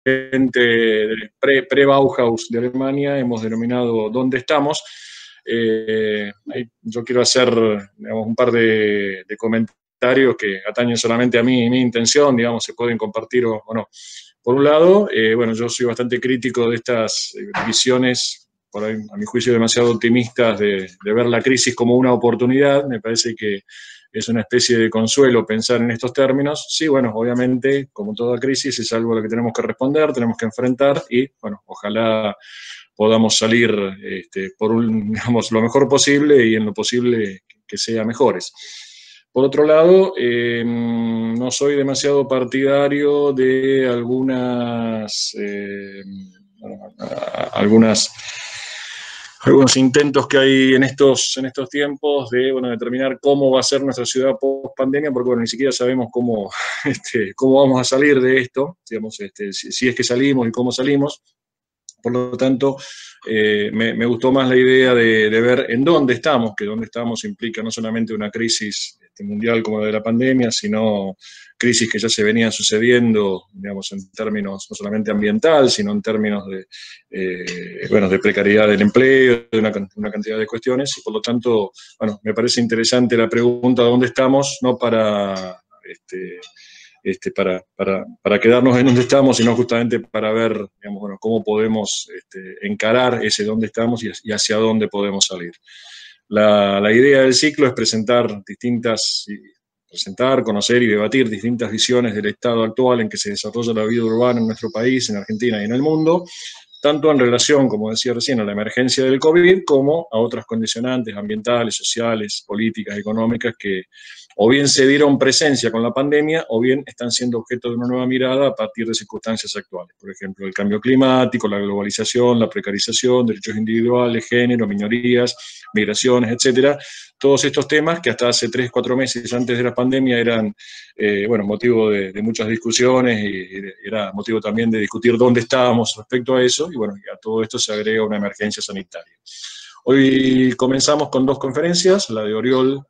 pre-Bauhaus de Alemania hemos denominado ¿Dónde estamos? Yo quiero hacer, digamos, un par de comentarios que atañen solamente a mí y mi intención, digamos, se pueden compartir o no. Por un lado, bueno, yo soy bastante crítico de estas visiones, por ahí, a mi juicio, demasiado optimistas de ver la crisis como una oportunidad. Me parece que es una especie de consuelo pensar en estos términos. Sí, bueno, obviamente, como toda crisis, es algo a lo que tenemos que responder, tenemos que enfrentar y, bueno, ojalá podamos salir digamos, lo mejor posible y en lo posible que sea mejores. Por otro lado, no soy demasiado partidario de algunos intentos que hay en estos tiempos de, bueno, determinar cómo va a ser nuestra ciudad post pandemia, porque, bueno, ni siquiera sabemos cómo vamos a salir de esto, digamos, si es que salimos y cómo salimos. Por lo tanto, me gustó más la idea de ver en dónde estamos, que dónde estamos implica no solamente una crisis mundial como la de la pandemia, sino crisis que ya se venían sucediendo, digamos, en términos no solamente ambiental, sino en términos de precariedad del empleo, de una cantidad de cuestiones, y por lo tanto, bueno, me parece interesante la pregunta de dónde estamos, no para quedarnos en donde estamos, sino justamente para ver, digamos, bueno, cómo podemos encarar ese dónde estamos y hacia dónde podemos salir. La idea del ciclo es presentar, conocer y debatir distintas visiones del estado actual en que se desarrolla la vida urbana en nuestro país, en Argentina y en el mundo, tanto en relación, como decía recién, a la emergencia del COVID, como a otras condicionantes ambientales, sociales, políticas, económicas, que o bien se dieron presencia con la pandemia, o bien están siendo objeto de una nueva mirada a partir de circunstancias actuales. Por ejemplo, el cambio climático, la globalización, la precarización, derechos individuales, género, minorías, migraciones, etcétera. Todos estos temas que hasta hace 3, 4 meses antes de la pandemia eran, bueno, motivo de muchas discusiones y era motivo también de discutir dónde estábamos respecto a eso, y bueno, y a todo esto se agrega una emergencia sanitaria. Hoy comenzamos con 2 conferencias, la de Oriol,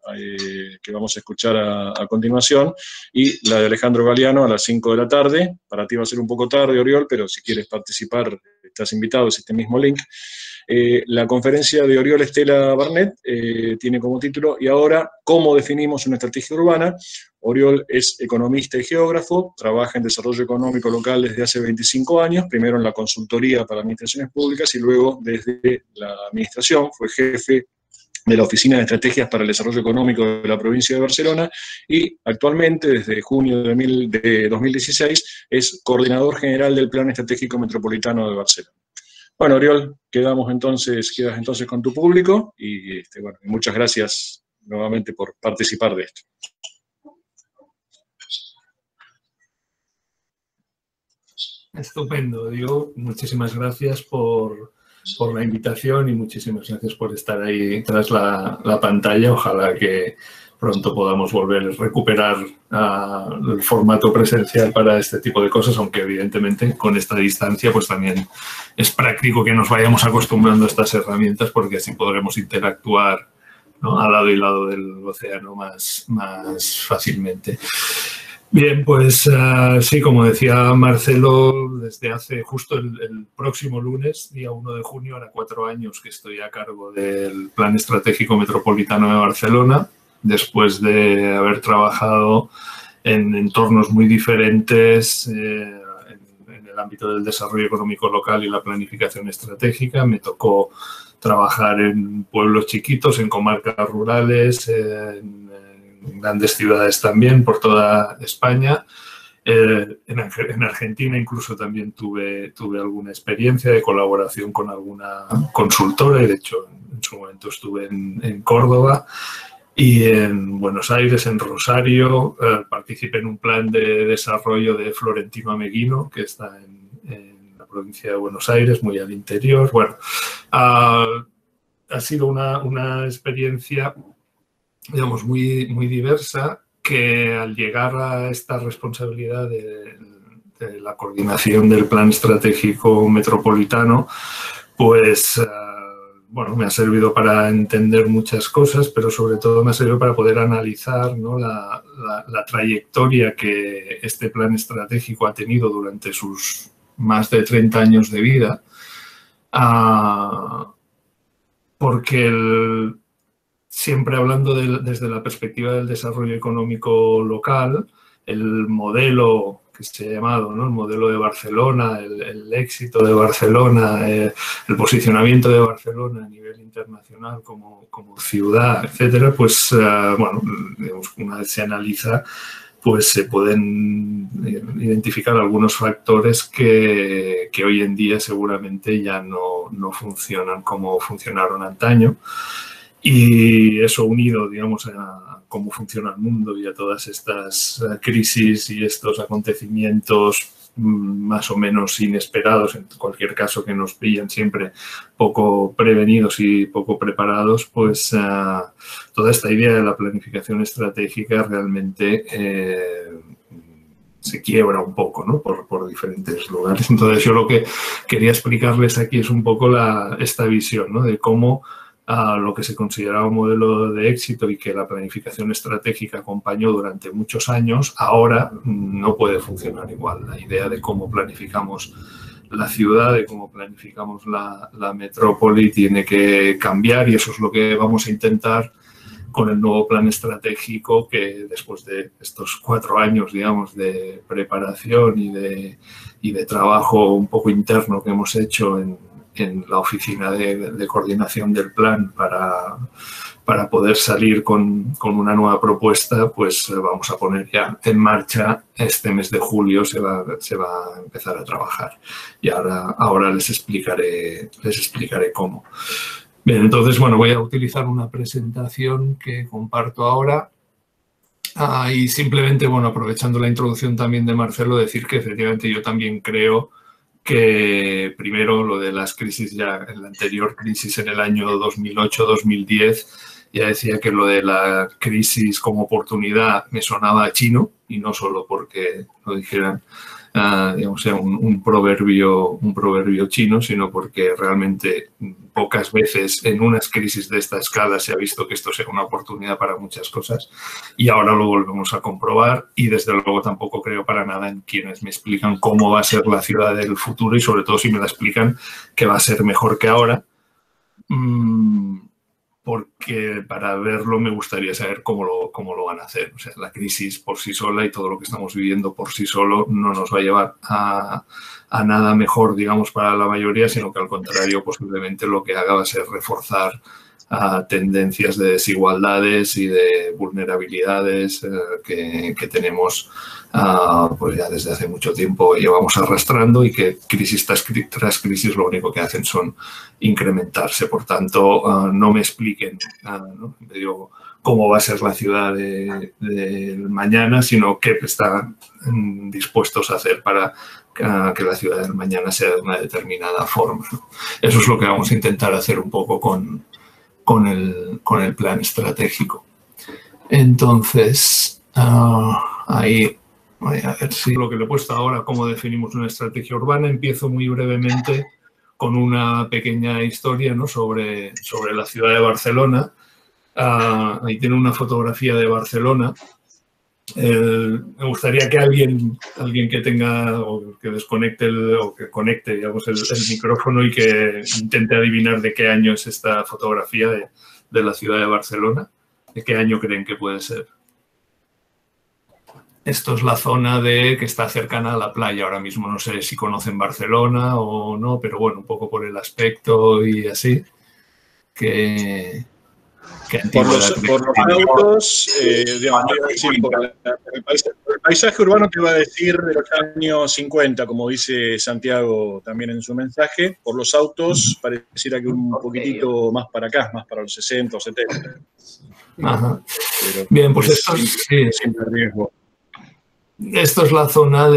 que vamos a escuchar a continuación, y la de Alejandro Galeano a las 5 de la tarde. Para ti va a ser un poco tarde, Oriol, pero si quieres participar, estás invitado, es este mismo link. La conferencia de Oriol Estela Barnet tiene como título "Y ahora, ¿cómo definimos una estrategia urbana?". Oriol es economista y geógrafo, trabaja en desarrollo económico local desde hace 25 años, primero en la consultoría para administraciones públicas y luego desde la administración. Fue jefe de la Oficina de Estrategias para el Desarrollo Económico de la provincia de Barcelona y actualmente, desde junio de 2016, es coordinador general del Plan Estratégico Metropolitano de Barcelona. Bueno, Oriol, quedas entonces con tu público y bueno, muchas gracias nuevamente por participar de esto. Estupendo, Diego. Muchísimas gracias por la invitación y muchísimas gracias por estar ahí tras la pantalla. Ojalá que pronto podamos volver a recuperar el formato presencial para este tipo de cosas, aunque evidentemente con esta distancia pues también es práctico que nos vayamos acostumbrando a estas herramientas, porque así podremos interactuar, ¿no?, al lado y lado del océano más fácilmente. Bien, pues sí, como decía Marcelo, desde hace justo el próximo lunes, día 1 de junio, hará 4 años que estoy a cargo del Plan Estratégico Metropolitano de Barcelona, después de haber trabajado en entornos muy diferentes en el ámbito del desarrollo económico local y la planificación estratégica. Me tocó trabajar en pueblos chiquitos, en comarcas rurales, en grandes ciudades también, por toda España. En Argentina incluso también tuve alguna experiencia de colaboración con alguna consultora, y de hecho en su momento estuve en Córdoba, y en Buenos Aires, en Rosario, participé en un plan de desarrollo de Florentino Ameghino, que está en la provincia de Buenos Aires, muy al interior. Bueno, ha sido una experiencia, digamos, muy diversa, que al llegar a esta responsabilidad de la coordinación del Plan Estratégico Metropolitano, pues, bueno, me ha servido para entender muchas cosas, pero sobre todo me ha servido para poder analizar, ¿no?, la trayectoria que este plan estratégico ha tenido durante sus más de 30 años de vida, porque siempre hablando desde la perspectiva del desarrollo económico local, el modelo que se ha llamado, ¿no? El modelo de Barcelona, el éxito de Barcelona, el posicionamiento de Barcelona a nivel internacional como ciudad, etcétera, pues, bueno, digamos, una vez se analiza, pues se pueden identificar algunos factores que hoy en día seguramente ya no funcionan como funcionaron antaño. Y eso unido, digamos, a cómo funciona el mundo y a todas estas crisis y estos acontecimientos más o menos inesperados, en cualquier caso que nos pillan siempre poco prevenidos y poco preparados, pues toda esta idea de la planificación estratégica realmente se quiebra un poco, ¿no? por diferentes lugares. Entonces yo lo que quería explicarles aquí es un poco esta visión, ¿no? De cómo lo que se consideraba un modelo de éxito y que la planificación estratégica acompañó durante muchos años, ahora no puede funcionar igual. La idea de cómo planificamos la ciudad, de cómo planificamos la metrópoli tiene que cambiar, y eso es lo que vamos a intentar con el nuevo plan estratégico, que después de estos 4 años, digamos, de preparación y de trabajo un poco interno que hemos hecho en la oficina de coordinación del plan para poder salir con una nueva propuesta, pues vamos a poner ya en marcha. Este mes de julio se va a empezar a trabajar, y ahora les explicaré cómo. Bien, entonces, bueno, voy a utilizar una presentación que comparto ahora. Y simplemente, bueno, aprovechando la introducción también de Marcelo, decir que efectivamente yo también creo que primero lo de las crisis, ya en la anterior crisis en el año 2008-2010, ya decía que lo de la crisis como oportunidad me sonaba chino, y no solo porque lo dijeran, digamos, un proverbio chino, sino porque realmente pocas veces en unas crisis de esta escala se ha visto que esto sea una oportunidad para muchas cosas, y ahora lo volvemos a comprobar. Y desde luego tampoco creo para nada en quienes me explican cómo va a ser la ciudad del futuro, y sobre todo si me la explican que va a ser mejor que ahora, porque para verlo me gustaría saber cómo lo van a hacer. O sea, la crisis por sí sola y todo lo que estamos viviendo por sí solo no nos va a llevar a nada mejor, digamos, para la mayoría, sino que al contrario, posiblemente lo que haga va a ser reforzar tendencias de desigualdades y de vulnerabilidades que tenemos pues ya desde hace mucho tiempo llevamos arrastrando, y que crisis tras crisis lo único que hacen son incrementarse. Por tanto, no me expliquen ¿no? Digo, cómo va a ser la ciudad del mañana, sino qué están dispuestos a hacer para que la ciudad del mañana sea de una determinada forma, ¿no? Eso es lo que vamos a intentar hacer un poco con el plan estratégico. Entonces, ahí voy a ver si lo que le he puesto ahora, cómo definimos una estrategia urbana. Empiezo muy brevemente con una pequeña historia, ¿no? sobre la ciudad de Barcelona. Ahí tiene una fotografía de Barcelona. Me gustaría que alguien que tenga, o que desconecte o que conecte, digamos, el micrófono, y que intente adivinar de qué año es esta fotografía de la ciudad de Barcelona. ¿De qué año creen que puede ser? Esto es la zona que está cercana a la playa. Ahora mismo no sé si conocen Barcelona o no, pero bueno, un poco por el aspecto y así. Por los autos, digamos, por el paisaje urbano te va a decir de los años 50, como dice Santiago también en su mensaje. Por los autos pareciera que un poquitito más para acá, más para los 60 o 70. Ajá. Bien, pues esto sin riesgo. Esto es la zona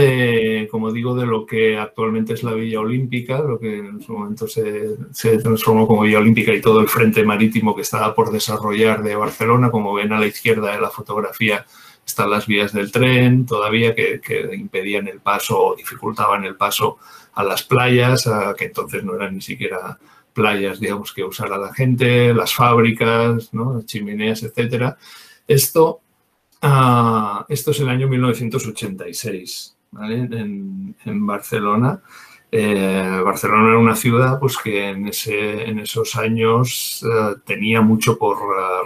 como digo, de lo que actualmente es la Villa Olímpica, lo que en su momento se transformó como Villa Olímpica, y todo el frente marítimo que estaba por desarrollar de Barcelona. Como ven a la izquierda de la fotografía están las vías del tren todavía que impedían el paso o dificultaban el paso a las playas, que entonces no eran ni siquiera playas, digamos, que usara la gente, las fábricas, ¿no? Las chimeneas, etcétera. Esto es el año 1986, ¿vale? En Barcelona. Barcelona era una ciudad pues, que en esos años tenía mucho por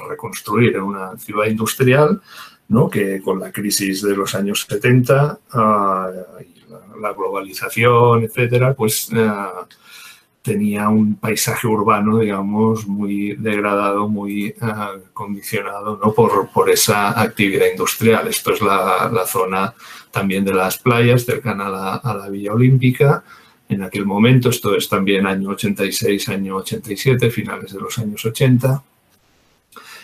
reconstruir. Era una ciudad industrial, ¿no? Que con la crisis de los años 70 y la globalización, etcétera, pues tenía un paisaje urbano, digamos, muy degradado, muy condicionado, ¿no? por esa actividad industrial. Esto es la zona también de las playas, cercana a la Villa Olímpica. En aquel momento, esto es también año 86, año 87, finales de los años 80.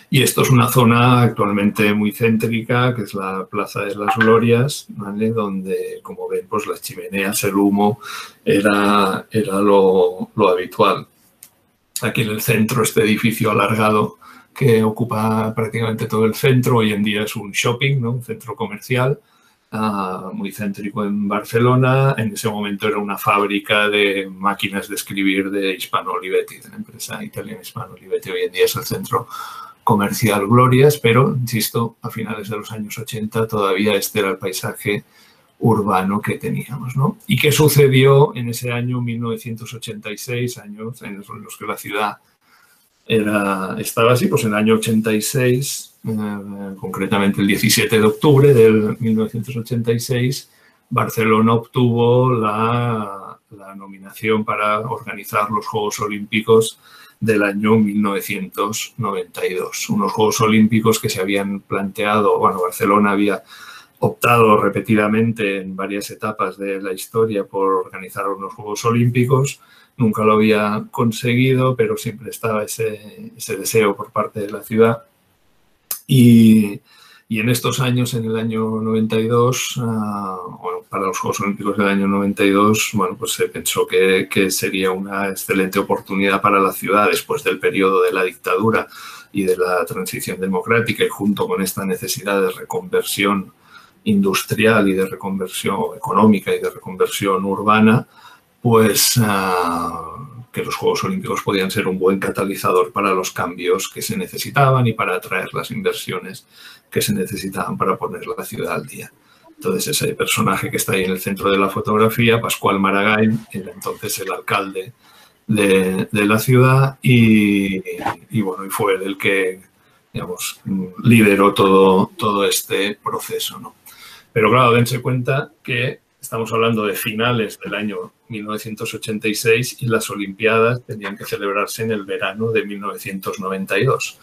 Y esto es una zona actualmente muy céntrica, que es la Plaza de las Glorias, ¿vale? Donde, como ven, pues las chimeneas, el humo, era lo habitual. Aquí en el centro, este edificio alargado que ocupa prácticamente todo el centro, hoy en día es un shopping, ¿no? Un centro comercial, muy céntrico en Barcelona. En ese momento era una fábrica de máquinas de escribir de Hispano Olivetti, de la empresa italiana Hispano Olivetti. Hoy en día es el centro comercial Glorias, pero, insisto, a finales de los años 80 todavía este era el paisaje urbano que teníamos, ¿no? ¿Y qué sucedió en ese año 1986, años en los que la ciudad estaba así? Pues en el año 86, concretamente el 17 de octubre del 1986, Barcelona obtuvo la nominación para organizar los Juegos Olímpicos del año 1992. Unos Juegos Olímpicos que se habían planteado, bueno, Barcelona había optado repetidamente en varias etapas de la historia por organizar unos Juegos Olímpicos. Nunca lo había conseguido, pero siempre estaba ese deseo por parte de la ciudad. Y en estos años, en el año 92, bueno, para los Juegos Olímpicos del año 92, bueno, pues se pensó que sería una excelente oportunidad para la ciudad después del periodo de la dictadura y de la transición democrática, y junto con esta necesidad de reconversión industrial y de reconversión económica y de reconversión urbana, pues que los Juegos Olímpicos podían ser un buen catalizador para los cambios que se necesitaban y para atraer las inversiones que se necesitaban para poner la ciudad al día. Entonces, ese personaje que está ahí en el centro de la fotografía, Pascual Maragall, era entonces el alcalde de la ciudad y bueno, y fue él el que, digamos, lideró todo este proceso, ¿no? Pero claro, dense cuenta que estamos hablando de finales del año 1986 y las Olimpiadas tenían que celebrarse en el verano de 1992.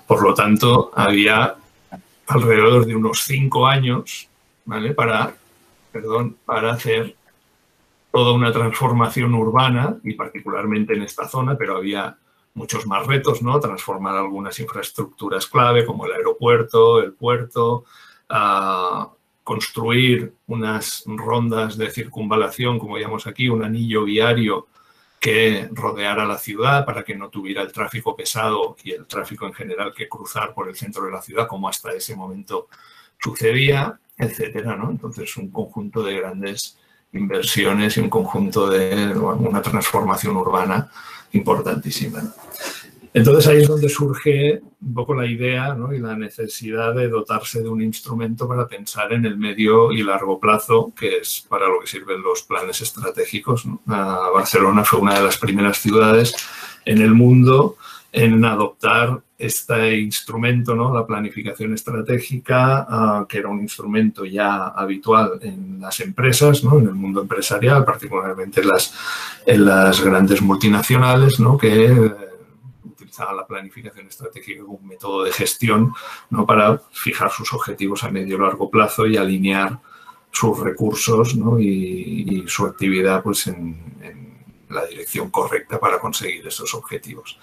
Por lo tanto, había alrededor de unos 5 años, ¿vale? para hacer toda una transformación urbana, y particularmente en esta zona, pero había muchos más retos, ¿no? Transformar algunas infraestructuras clave como el aeropuerto, el puerto, construir unas rondas de circunvalación, como llamamos aquí, un anillo viario que rodeara la ciudad para que no tuviera el tráfico pesado y el tráfico en general que cruzar por el centro de la ciudad, como hasta ese momento sucedía, etcétera, ¿no? Entonces, un conjunto de grandes inversiones y un conjunto de una transformación urbana importantísima, ¿no? Entonces, ahí es donde surge un poco la idea, ¿no? Y la necesidad de dotarse de un instrumento para pensar en el medio y largo plazo, que es para lo que sirven los planes estratégicos, ¿no? Barcelona fue una de las primeras ciudades en el mundo en adoptar este instrumento, ¿no? La planificación estratégica, que era un instrumento ya habitual en las empresas, ¿no? En el mundo empresarial, particularmente en las grandes multinacionales, ¿no? Que utilizaban la planificación estratégica como un método de gestión, ¿no? Para fijar sus objetivos a medio y largo plazo y alinear sus recursos, ¿no? y su actividad pues, en la dirección correcta para conseguir esos objetivos.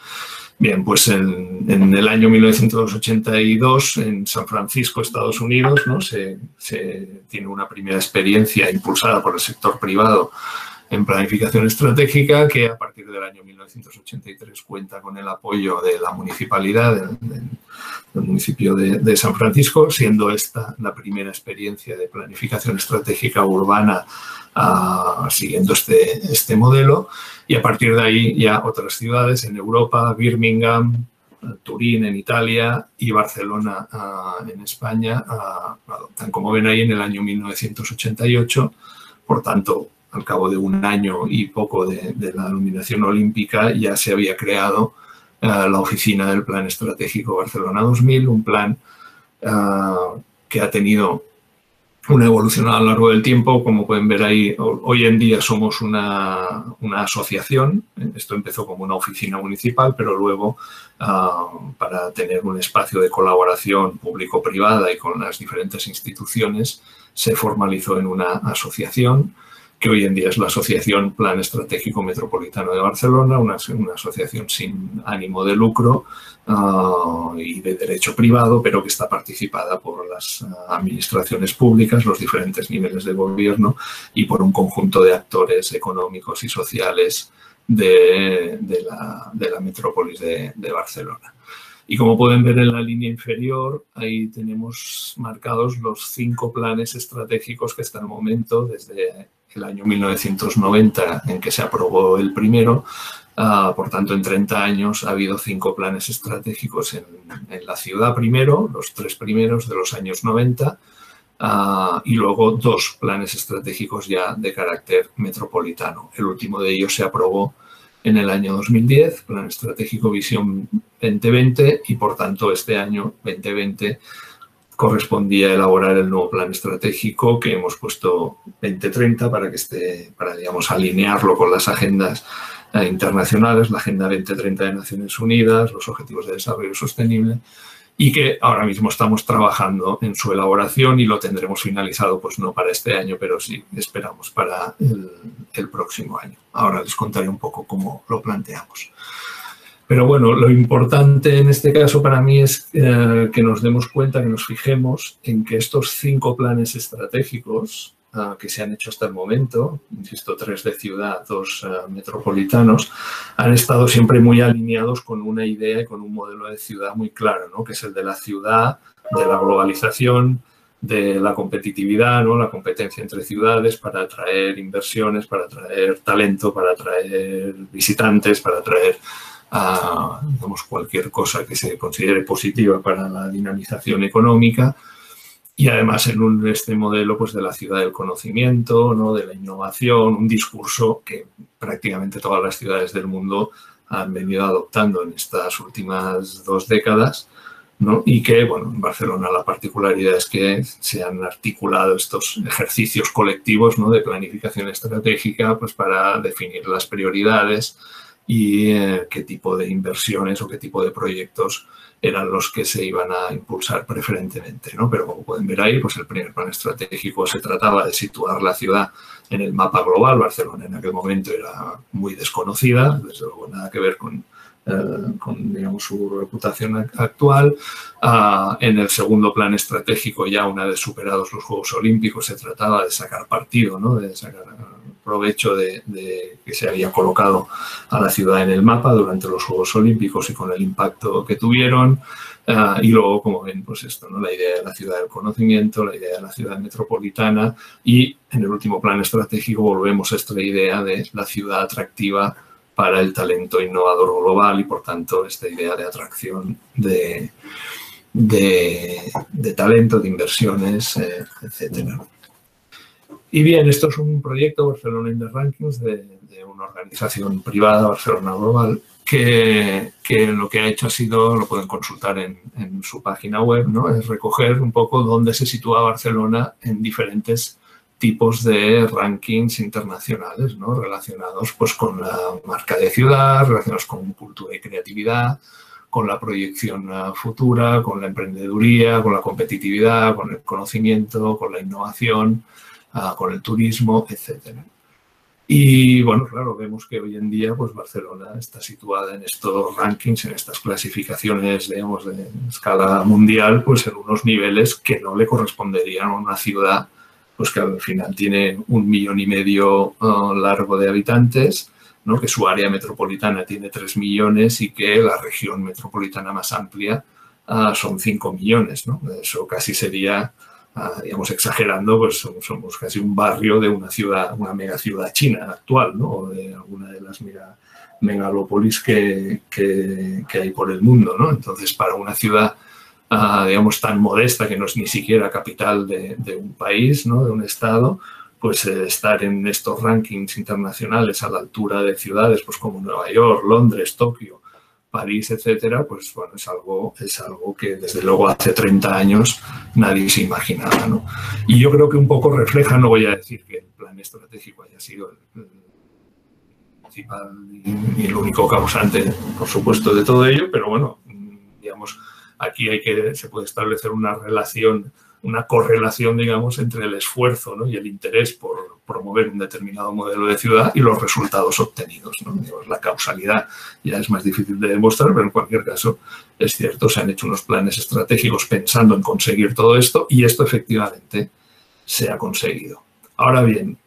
Bien, pues en el año 1982, en San Francisco, Estados Unidos, ¿no? se tiene una primera experiencia impulsada por el sector privado en planificación estratégica, que a partir del año 1983 cuenta con el apoyo de la municipalidad del municipio de San Francisco, siendo esta la primera experiencia de planificación estratégica urbana siguiendo este modelo. Y a partir de ahí ya otras ciudades en Europa, Birmingham, Turín en Italia y Barcelona en España adoptan. Como ven ahí, en el año 1988, por tanto, al cabo de un año y poco de la nominación olímpica, ya se había creado la oficina del Plan Estratégico Barcelona 2000, un plan que ha tenido una evolución a lo largo del tiempo. Como pueden ver ahí, hoy en día somos una asociación. Esto empezó como una oficina municipal, pero luego para tener un espacio de colaboración público-privada y con las diferentes instituciones, se formalizó en una asociación que hoy en día es la Asociación Plan Estratégico Metropolitano de Barcelona, una asociación sin ánimo de lucro y de derecho privado, pero que está participada por las administraciones públicas, los diferentes niveles de gobierno y por un conjunto de actores económicos y sociales de la metrópolis de Barcelona. Y como pueden ver en la línea inferior, ahí tenemos marcados los 5 planes estratégicos que hasta el momento, desde el año 1990 en que se aprobó el primero, por tanto en 30 años ha habido 5 planes estratégicos en la ciudad primero, los 3 primeros de los años 90, y luego 2 planes estratégicos ya de carácter metropolitano. El último de ellos se aprobó en el año 2010, Plan Estratégico Visión 2020, y por tanto este año 2020 correspondía elaborar el nuevo plan estratégico que hemos puesto 2030 para que digamos, alinearlo con las agendas internacionales, la Agenda 2030 de Naciones Unidas, los Objetivos de Desarrollo Sostenible, y que ahora mismo estamos trabajando en su elaboración y lo tendremos finalizado, pues no para este año, pero sí esperamos para el próximo año. Ahora les contaré un poco cómo lo planteamos. Pero bueno, lo importante en este caso para mí es que nos demos cuenta, que nos fijemos en que estos 5 planes estratégicos que se han hecho hasta el momento, insisto, 3 de ciudad, 2 metropolitanos, han estado siempre muy alineados con una idea y con un modelo de ciudad muy claro, ¿no? Que es el de la ciudad, de la globalización, de la competitividad, ¿no? La competencia entre ciudades para atraer inversiones, para atraer talento, para atraer visitantes, para atraer digamos, cualquier cosa que se considere positiva para la dinamización económica. Y además en este modelo pues, de la ciudad del conocimiento, ¿no? De la innovación, un discurso que prácticamente todas las ciudades del mundo han venido adoptando en estas últimas 2 décadas, ¿no? Y que, bueno, en Barcelona la particularidad es que se han articulado estos ejercicios colectivos, ¿no? De planificación estratégica pues, para definir las prioridades y qué tipo de inversiones o qué tipo de proyectos eran los que se iban a impulsar preferentemente, ¿no? Pero como pueden ver ahí, pues el primer plan estratégico se trataba de situar la ciudad en el mapa global. Barcelona en aquel momento era muy desconocida, desde luego nada que ver con digamos, su reputación actual. En el segundo plan estratégico, ya una vez superados los Juegos Olímpicos, se trataba de sacar partido, ¿no? De sacar provecho de que se había colocado a la ciudad en el mapa durante los Juegos Olímpicos y con el impacto que tuvieron. Y luego, como ven, pues esto, ¿no? La idea de la ciudad del conocimiento, la idea de la ciudad metropolitana y en el último plan estratégico volvemos a esta idea de la ciudad atractiva para el talento innovador global y, por tanto, esta idea de atracción de talento, de inversiones, etcétera. Y bien, esto es un proyecto, Barcelona in the Rankings, de una organización privada, Barcelona Global, que lo que ha hecho ha sido, lo pueden consultar en su página web, ¿no? Es recoger un poco dónde se sitúa Barcelona en diferentes tipos de rankings internacionales, ¿no? Relacionados pues, con la marca de ciudad, relacionados con cultura y creatividad, con la proyección futura, con la emprendeduría, con la competitividad, con el conocimiento, con la innovación, con el turismo, etcétera. Y bueno, claro, vemos que hoy en día pues Barcelona está situada en estos rankings, en estas clasificaciones, digamos, de escala mundial, pues en unos niveles que no le corresponderían a una ciudad pues que al final tiene 1,5 millones largo de habitantes, ¿no? Que su área metropolitana tiene 3 millones y que la región metropolitana más amplia son 5 millones, ¿no? Eso casi sería, digamos, exagerando, pues somos casi un barrio de una ciudad, una megaciudad china actual, ¿no? O de alguna de las megalópolis que hay por el mundo, ¿no? Entonces, para una ciudad digamos, tan modesta que no es ni siquiera capital de un país, ¿no? De un estado, pues estar en estos rankings internacionales a la altura de ciudades pues como Nueva York, Londres, Tokio, París, etcétera, pues bueno, es algo que desde luego hace 30 años nadie se imaginaba, ¿no? Y yo creo que un poco refleja, no voy a decir que el plan estratégico haya sido el principal y el único causante, por supuesto, de todo ello, pero bueno, digamos, aquí se puede establecer una correlación, digamos, entre el esfuerzo, ¿no?, y el interés por promover un determinado modelo de ciudad y los resultados obtenidos, ¿no? Digamos, la causalidad ya es más difícil de demostrar, pero en cualquier caso es cierto, se han hecho unos planes estratégicos pensando en conseguir todo esto y esto efectivamente se ha conseguido. Ahora bien,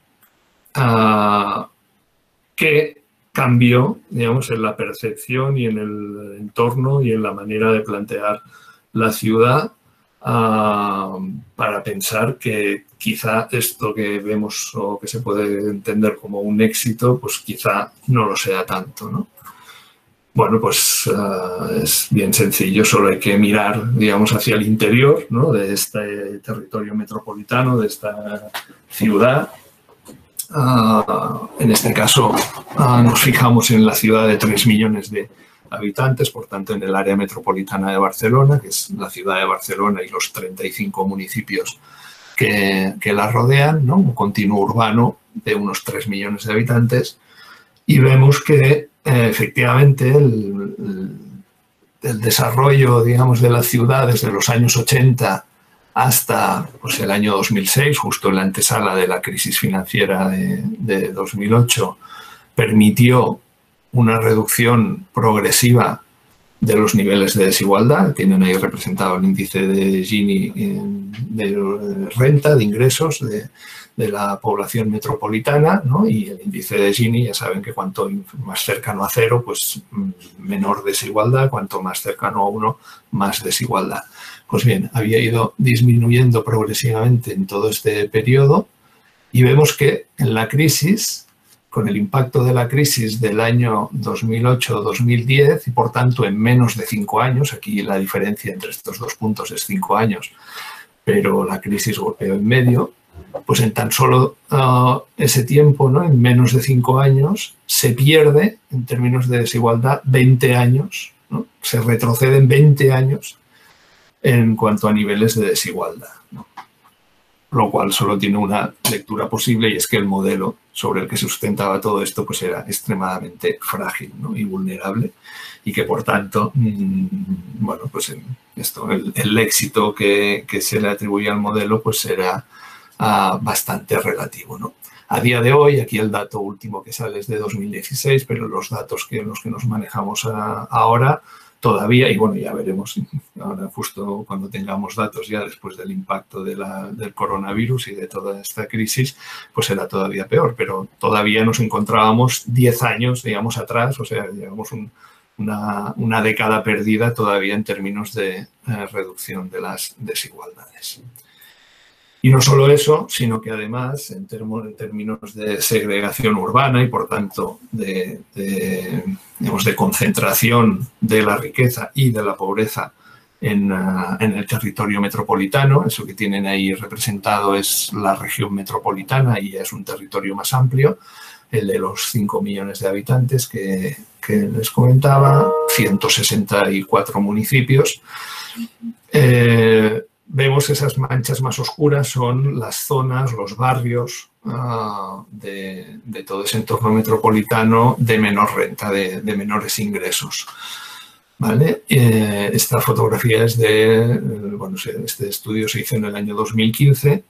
¿qué cambió, digamos, en la percepción y en el entorno y en la manera de plantear la ciudad para pensar que quizá esto que vemos o que se puede entender como un éxito, pues quizá no lo sea tanto, ¿no? Bueno, pues es bien sencillo, solo hay que mirar, digamos, hacia el interior, ¿no?, de este territorio metropolitano, de esta ciudad. En este caso nos fijamos en la ciudad de 3 millones de habitantes, por tanto en el área metropolitana de Barcelona, que es la ciudad de Barcelona y los 35 municipios que la rodean, ¿no?, un continuo urbano de unos 3 millones de habitantes, y vemos que efectivamente el desarrollo, digamos, de la ciudad desde los años 80 hasta pues, el año 2006, justo en la antesala de la crisis financiera de 2008, permitió una reducción progresiva de los niveles de desigualdad. Tienen ahí representado el índice de Gini de renta, de ingresos de la población metropolitana, ¿no? Y el índice de Gini, ya saben que cuanto más cercano a cero, pues menor desigualdad, cuanto más cercano a 1, más desigualdad. Pues bien, había ido disminuyendo progresivamente en todo este periodo y vemos que en la crisis, con el impacto de la crisis del año 2008-2010 y por tanto en menos de 5 años, aquí la diferencia entre estos dos puntos es 5 años, pero la crisis golpeó en medio, pues en tan solo ese tiempo, ¿no?, en menos de 5 años, se pierde en términos de desigualdad 20 años, ¿no? Se retroceden 20 años en cuanto a niveles de desigualdad, ¿no? Lo cual solo tiene una lectura posible y es que el modelo sobre el que se sustentaba todo esto pues era extremadamente frágil, ¿no?, y vulnerable y que por tanto, bueno, pues el éxito que se le atribuye al modelo pues era bastante relativo, ¿no? A día de hoy, aquí el dato último que sale es de 2016, pero los datos en los que nos manejamos ahora todavía, y bueno, ya veremos ahora justo cuando tengamos datos ya después del impacto del coronavirus y de toda esta crisis, pues será todavía peor, pero todavía nos encontrábamos 10 años, digamos, atrás, o sea, llevamos una década perdida todavía en términos de reducción de las desigualdades. Y no solo eso, sino que además, en términos de segregación urbana y, por tanto, digamos, de concentración de la riqueza y de la pobreza en el territorio metropolitano, eso que tienen ahí representado es la región metropolitana y es un territorio más amplio, el de los 5 millones de habitantes que les comentaba, 164 municipios. Vemos esas manchas más oscuras son las zonas, los barrios de todo ese entorno metropolitano de menor renta, de menores ingresos, ¿vale? Esta fotografía es bueno, este estudio se hizo en el año 2015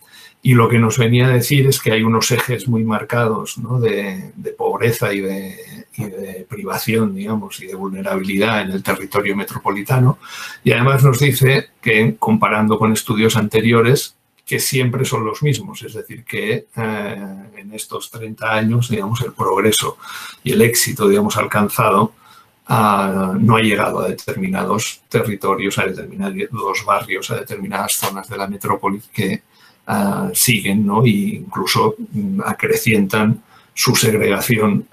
y lo que nos venía a decir es que hay unos ejes muy marcados, ¿no?, de pobreza y de privación, digamos, y de vulnerabilidad en el territorio metropolitano. Y además nos dice que, comparando con estudios anteriores, que siempre son los mismos. Es decir, que en estos 30 años, digamos, el progreso y el éxito, digamos, alcanzado no ha llegado a determinados territorios, a determinados barrios, a determinadas zonas de la metrópoli que siguen, ¿no?, e incluso acrecientan su segregación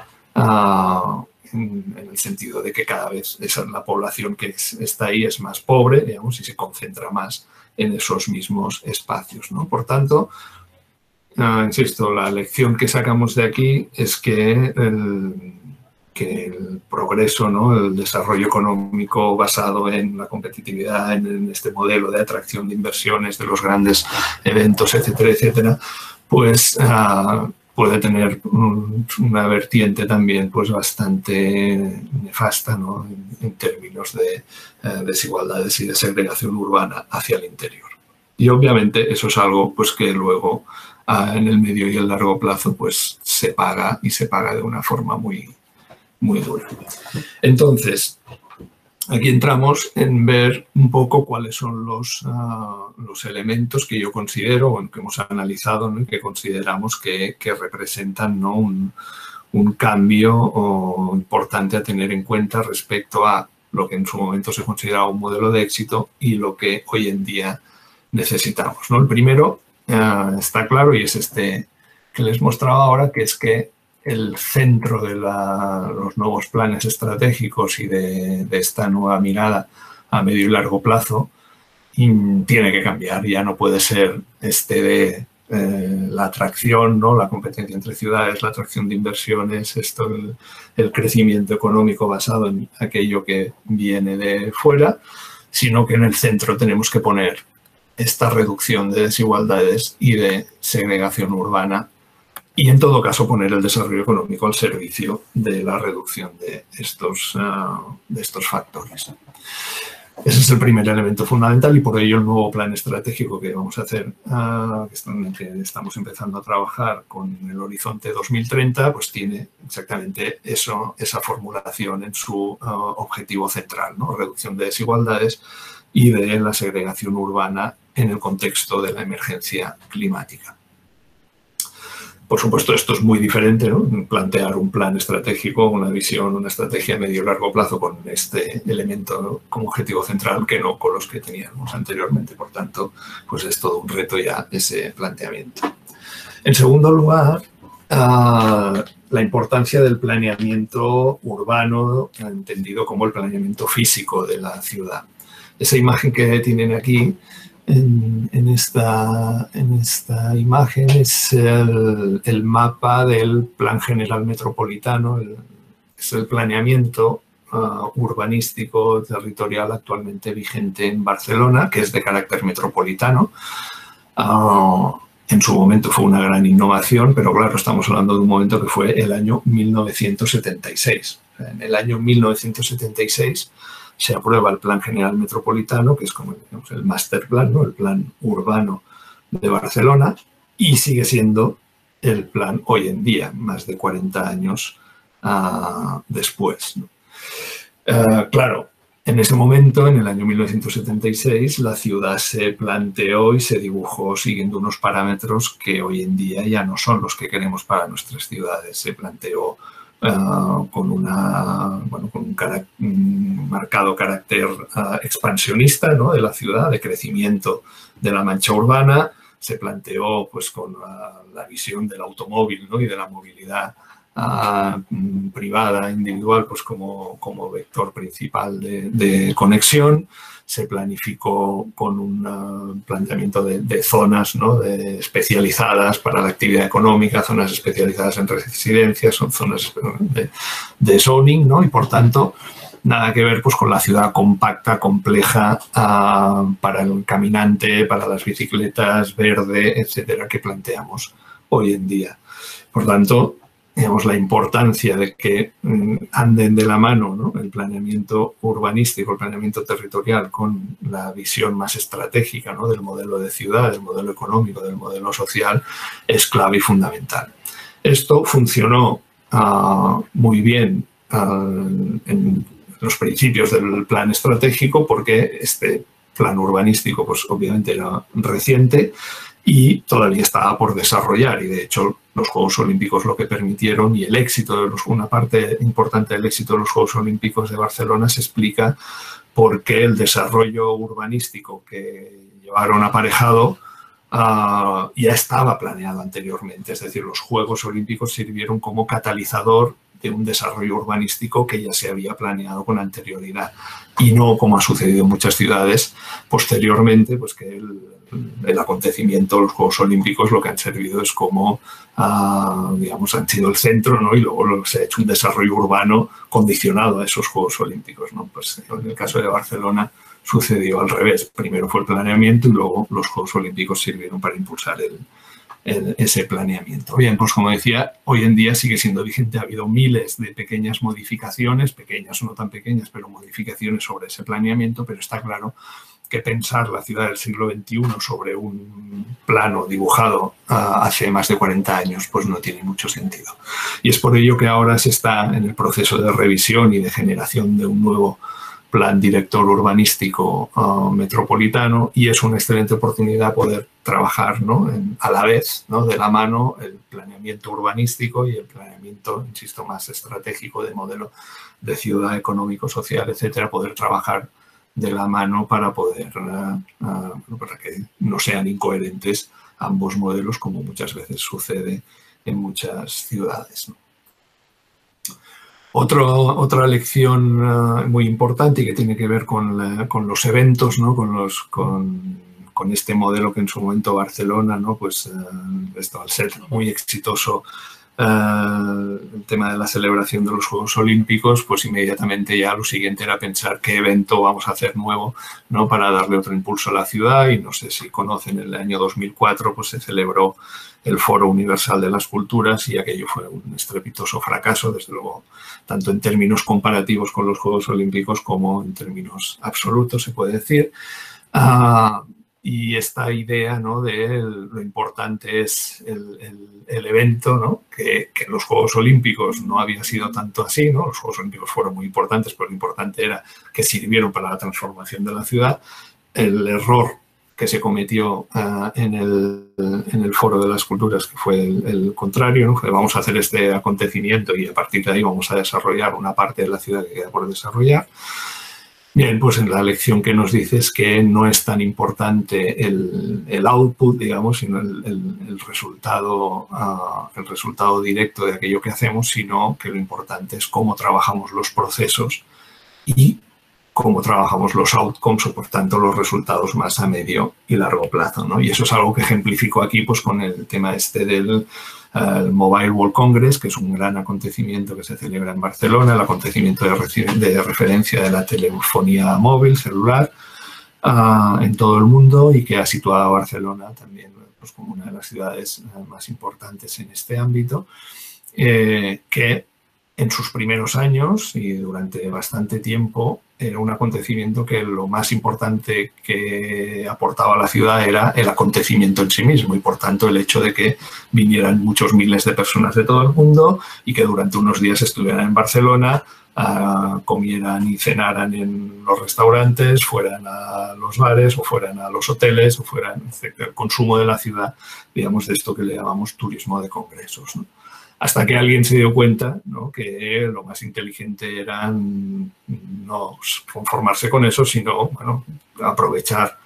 en el sentido de que cada vez la población que está ahí es más pobre, digamos, y se concentra más en esos mismos espacios, ¿no? Por tanto, insisto, la lección que sacamos de aquí es que el progreso, ¿no?, el desarrollo económico basado en la competitividad, en este modelo de atracción de inversiones, de los grandes eventos, etcétera, etcétera, pues puede tener una vertiente también pues bastante nefasta, ¿no?, en términos de desigualdades y de segregación urbana hacia el interior. Y obviamente eso es algo pues que luego en el medio y el largo plazo pues se paga, y se paga de una forma muy dura. Entonces, aquí entramos en ver un poco cuáles son los elementos que yo considero, o que hemos analizado, ¿no?, y que consideramos que representan, ¿no?, un cambio importante a tener en cuenta respecto a lo que en su momento se consideraba un modelo de éxito y lo que hoy en día necesitamos, ¿no? El primero está claro, y es este que les mostraba ahora, que es que el centro de los nuevos planes estratégicos y de esta nueva mirada a medio y largo plazo tiene que cambiar. Ya no puede ser de la atracción, ¿no?, la competencia entre ciudades, la atracción de inversiones, el crecimiento económico basado en aquello que viene de fuera, sino que en el centro tenemos que poner esta reducción de desigualdades y de segregación urbana, y en todo caso poner el desarrollo económico al servicio de la reducción de estos factores. Ese es el primer elemento fundamental, y por ello el nuevo plan estratégico que vamos a hacer, que estamos empezando a trabajar con el Horizonte 2030, pues tiene exactamente esa formulación en su objetivo central, ¿no?, reducción de desigualdades y de la segregación urbana en el contexto de la emergencia climática. Por supuesto, esto es muy diferente, ¿no?, plantear un plan estratégico, una visión, una estrategia a medio y largo plazo con este elemento, ¿no?, como objetivo central, que no con los que teníamos anteriormente. Por tanto, pues es todo un reto ya ese planteamiento. En segundo lugar, la importancia del planeamiento urbano, entendido como el planeamiento físico de la ciudad. Esa imagen que tienen aquí, en esta imagen, es el mapa del Plan General Metropolitano, es el planeamiento urbanístico territorial actualmente vigente en Barcelona, que es de carácter metropolitano. En su momento fue una gran innovación, pero claro, estamos hablando de un momento que fue el año 1976. En el año 1976 se aprueba el Plan General Metropolitano, que es como, digamos, el master plan, ¿no?, el plan urbano de Barcelona, y sigue siendo el plan hoy en día, más de 40 años después, ¿no? Claro, en ese momento, en el año 1976, la ciudad se planteó y se dibujó siguiendo unos parámetros que hoy en día ya no son los que queremos para nuestras ciudades. Se planteó con un marcado carácter expansionista, ¿no?, de la ciudad, de crecimiento de la mancha urbana. Se planteó pues con la visión del automóvil, ¿no?, y de la movilidad privada, individual, pues como vector principal de conexión. Se planificó con un planteamiento de zonas, ¿no?, especializadas para la actividad económica, zonas especializadas en residencias, son zonas de zoning, ¿no?, y por tanto nada que ver pues con la ciudad compacta, compleja, para el caminante, para las bicicletas, verde, etcétera, que planteamos hoy en día. Por tanto, digamos, la importancia de que anden de la mano, ¿no?, el planeamiento urbanístico, el planeamiento territorial, con la visión más estratégica, ¿no?, del modelo de ciudad, del modelo económico, del modelo social, es clave y fundamental. Esto funcionó muy bien en los principios del plan estratégico, porque este plan urbanístico, pues obviamente era reciente y todavía estaba por desarrollar, y de hecho los Juegos Olímpicos lo que permitieron, y el éxito de una parte importante del éxito de los Juegos Olímpicos de Barcelona se explica porque el desarrollo urbanístico que llevaron aparejado ya estaba planeado anteriormente. Es decir, los Juegos Olímpicos sirvieron como catalizador de un desarrollo urbanístico que ya se había planeado con anterioridad y no como ha sucedido en muchas ciudades posteriormente, pues que el acontecimiento, los Juegos Olímpicos, lo que han servido es como, digamos, han sido el centro, ¿no? Y luego se ha hecho un desarrollo urbano condicionado a esos Juegos Olímpicos, ¿no? Pues en el caso de Barcelona sucedió al revés. Primero fue el planeamiento y luego los Juegos Olímpicos sirvieron para impulsar ese planeamiento. Bien, pues como decía, hoy en día sigue siendo vigente. Ha habido miles de pequeñas modificaciones, pequeñas o no tan pequeñas, pero modificaciones sobre ese planeamiento, pero está claro que pensar la ciudad del siglo XXI sobre un plano dibujado hace más de 40 años, pues no tiene mucho sentido. Y es por ello que ahora se está en el proceso de revisión y de generación de un nuevo plan director urbanístico metropolitano, y es una excelente oportunidad poder trabajar, ¿no? A la vez, ¿no? De la mano, el planeamiento urbanístico y el planeamiento, insisto, más estratégico de modelo de ciudad, económico, social, etcétera, poder trabajar de la mano para poder, para que no sean incoherentes ambos modelos, como muchas veces sucede en muchas ciudades, ¿no? Otra lección muy importante y que tiene que ver con los eventos, ¿no? Con este modelo que en su momento Barcelona, ¿no? Pues esto, al ser muy exitoso el tema de la celebración de los Juegos Olímpicos, pues inmediatamente ya lo siguiente era pensar qué evento vamos a hacer nuevo, ¿no? Para darle otro impulso a la ciudad. Y no sé si conocen, en el año 2004 pues se celebró el Foro Universal de las Culturas y aquello fue un estrepitoso fracaso, desde luego, tanto en términos comparativos con los Juegos Olímpicos como en términos absolutos, se puede decir. Y esta idea, ¿no? De lo importante es el evento, ¿no? Que en los Juegos Olímpicos no había sido tanto así, ¿no? Los Juegos Olímpicos fueron muy importantes, pero lo importante era que sirvieron para la transformación de la ciudad. El error que se cometió en el Foro de las Culturas, que fue el contrario, ¿no? Fue, vamos a hacer este acontecimiento y a partir de ahí vamos a desarrollar una parte de la ciudad que queda por desarrollar. Bien, pues en la lección que nos dice es que no es tan importante el output, digamos, sino el resultado directo de aquello que hacemos, sino que lo importante es cómo trabajamos los procesos y cómo trabajamos los outcomes, o por tanto los resultados más a medio y largo plazo, ¿no? Y eso es algo que ejemplifico aquí pues con el tema este del Mobile World Congress, que es un gran acontecimiento que se celebra en Barcelona, el acontecimiento de referencia de la telefonía móvil, celular, en todo el mundo, y que ha situado a Barcelona también pues, como una de las ciudades más importantes en este ámbito, que en sus primeros años y durante bastante tiempo era un acontecimiento que lo más importante que aportaba a la ciudad era el acontecimiento en sí mismo, y por tanto el hecho de que vinieran muchos miles de personas de todo el mundo y que durante unos días estuvieran en Barcelona, comieran y cenaran en los restaurantes, fueran a los bares o fueran a los hoteles o fueran el consumo de la ciudad, digamos, de esto que le llamamos turismo de congresos, ¿no? Hasta que alguien se dio cuenta, ¿no? Que lo más inteligente era no conformarse con eso, sino bueno, aprovechar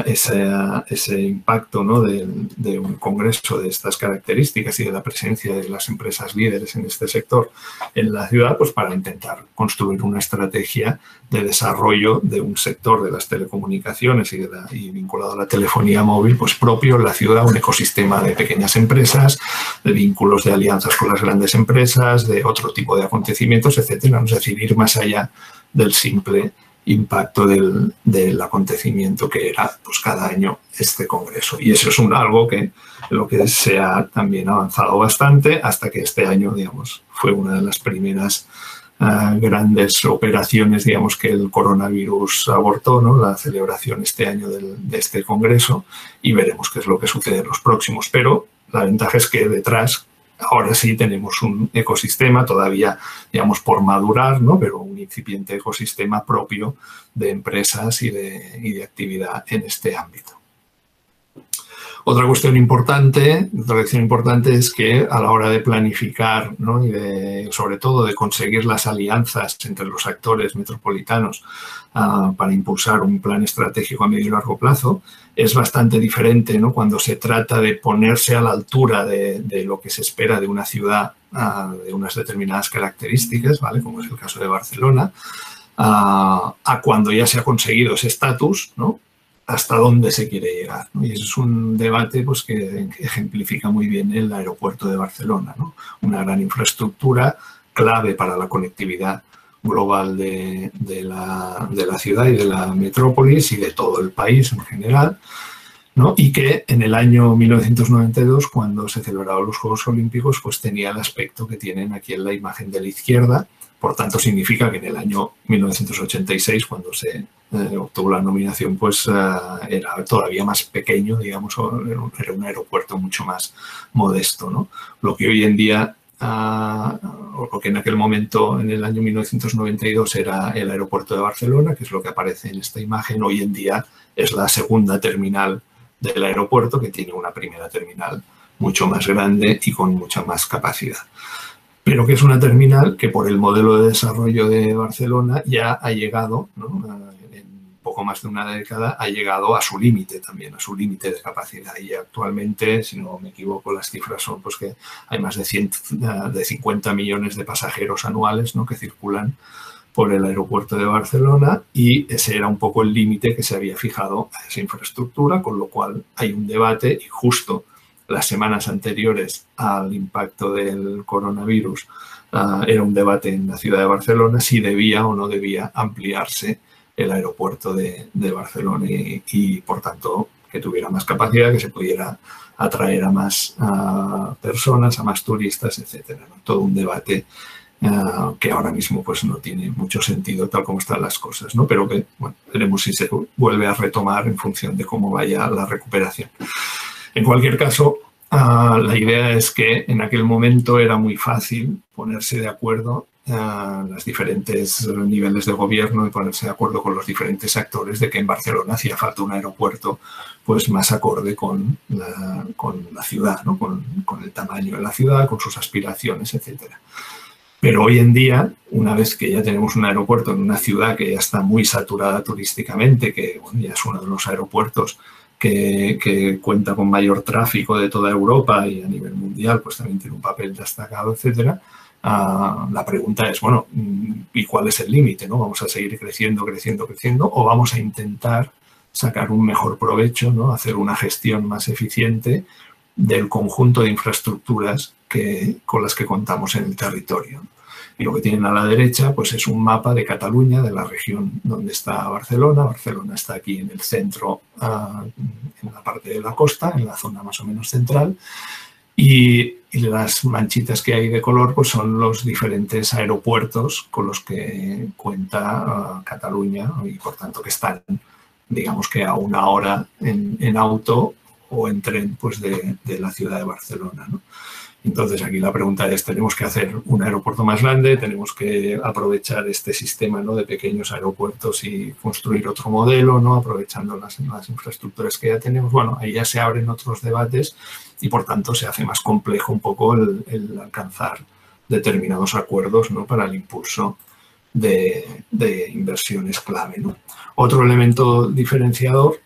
ese impacto, ¿no? de un congreso de estas características y de la presencia de las empresas líderes en este sector en la ciudad, pues para intentar construir una estrategia de desarrollo de un sector de las telecomunicaciones y vinculado a la telefonía móvil, pues propio en la ciudad, un ecosistema de pequeñas empresas, de vínculos de alianzas con las grandes empresas, de otro tipo de acontecimientos, etcétera. Es decir, ir más allá del simple impacto del acontecimiento que era pues cada año este congreso. Y eso es algo que lo que se ha también avanzado bastante hasta que este año, digamos, fue una de las primeras grandes operaciones, digamos, que el coronavirus abortó, ¿no? La celebración este año de este congreso, y veremos qué es lo que sucede en los próximos. Pero la ventaja es que detrás ahora sí tenemos un ecosistema todavía, digamos, por madurar, ¿no? Pero un incipiente ecosistema propio de empresas y de actividad en este ámbito. Otra cuestión importante es que a la hora de planificar, ¿no? Y sobre todo de conseguir las alianzas entre los actores metropolitanos para impulsar un plan estratégico a medio y largo plazo, es bastante diferente, ¿no? Cuando se trata de ponerse a la altura de lo que se espera de una ciudad de unas determinadas características, ¿vale? Como es el caso de Barcelona, a cuando ya se ha conseguido ese estatus, ¿no? Hasta dónde se quiere llegar, ¿no? Y eso es un debate pues, que ejemplifica muy bien el aeropuerto de Barcelona, ¿no? Una gran infraestructura clave para la conectividad global de la ciudad y de la metrópolis y de todo el país en general, ¿no? Y que en el año 1992, cuando se celebraron los Juegos Olímpicos, pues tenía el aspecto que tienen aquí en la imagen de la izquierda. Por tanto, significa que en el año 1986, cuando se obtuvo la nominación, pues era todavía más pequeño, digamos, era un aeropuerto mucho más modesto, ¿no? Lo que hoy en día, o lo que en aquel momento, en el año 1992, era el aeropuerto de Barcelona, que es lo que aparece en esta imagen, hoy en día es la segunda terminal del aeropuerto, que tiene una primera terminal mucho más grande y con mucha más capacidad. Pero que es una terminal que por el modelo de desarrollo de Barcelona ya ha llegado, ¿no? En poco más de una década, ha llegado a su límite también, a su límite de capacidad. Y actualmente, si no me equivoco, las cifras son pues, que hay más de 50 millones de pasajeros anuales, ¿no? Que circulan por el aeropuerto de Barcelona y ese era un poco el límite que se había fijado a esa infraestructura, con lo cual hay un debate y justo las semanas anteriores al impacto del coronavirus era un debate en la ciudad de Barcelona si debía o no debía ampliarse el aeropuerto de Barcelona y, por tanto, que tuviera más capacidad, que se pudiera atraer a más personas, a más turistas, etcétera, ¿no? Todo un debate que ahora mismo pues, no tiene mucho sentido tal como están las cosas, ¿no? Pero que, bueno, veremos si se vuelve a retomar en función de cómo vaya la recuperación. En cualquier caso, la idea es que en aquel momento era muy fácil ponerse de acuerdo los diferentes niveles de gobierno y ponerse de acuerdo con los diferentes actores de que en Barcelona hacía falta un aeropuerto pues, más acorde con la ciudad, ¿no? con el tamaño de la ciudad, con sus aspiraciones, etcétera. Pero hoy en día, una vez que ya tenemos un aeropuerto en una ciudad que ya está muy saturada turísticamente, que bueno, ya es uno de los aeropuertos que cuenta con mayor tráfico de toda Europa y a nivel mundial, pues también tiene un papel destacado, etcétera. La pregunta es, bueno, ¿y cuál es el límite, ¿no? ¿Vamos a seguir creciendo o vamos a intentar sacar un mejor provecho, ¿no? Hacer una gestión más eficiente del conjunto de infraestructuras con las que contamos en el territorio? Y lo que tienen a la derecha pues es un mapa de Cataluña, de la región donde está Barcelona. Barcelona está aquí en el centro, en la parte de la costa, en la zona más o menos central. Y las manchitas que hay de color pues son los diferentes aeropuertos con los que cuenta Cataluña y por tanto que están, digamos que a una hora en auto o en tren pues de la ciudad de Barcelona, ¿no? Entonces, aquí la pregunta es, ¿tenemos que hacer un aeropuerto más grande? ¿Tenemos que aprovechar este sistema, ¿no? de pequeños aeropuertos y construir otro modelo, ¿no? aprovechando las infraestructuras que ya tenemos? Bueno, ahí ya se abren otros debates y, por tanto, se hace más complejo un poco el alcanzar determinados acuerdos, ¿no? para el impulso de inversiones clave, ¿no? Otro elemento diferenciador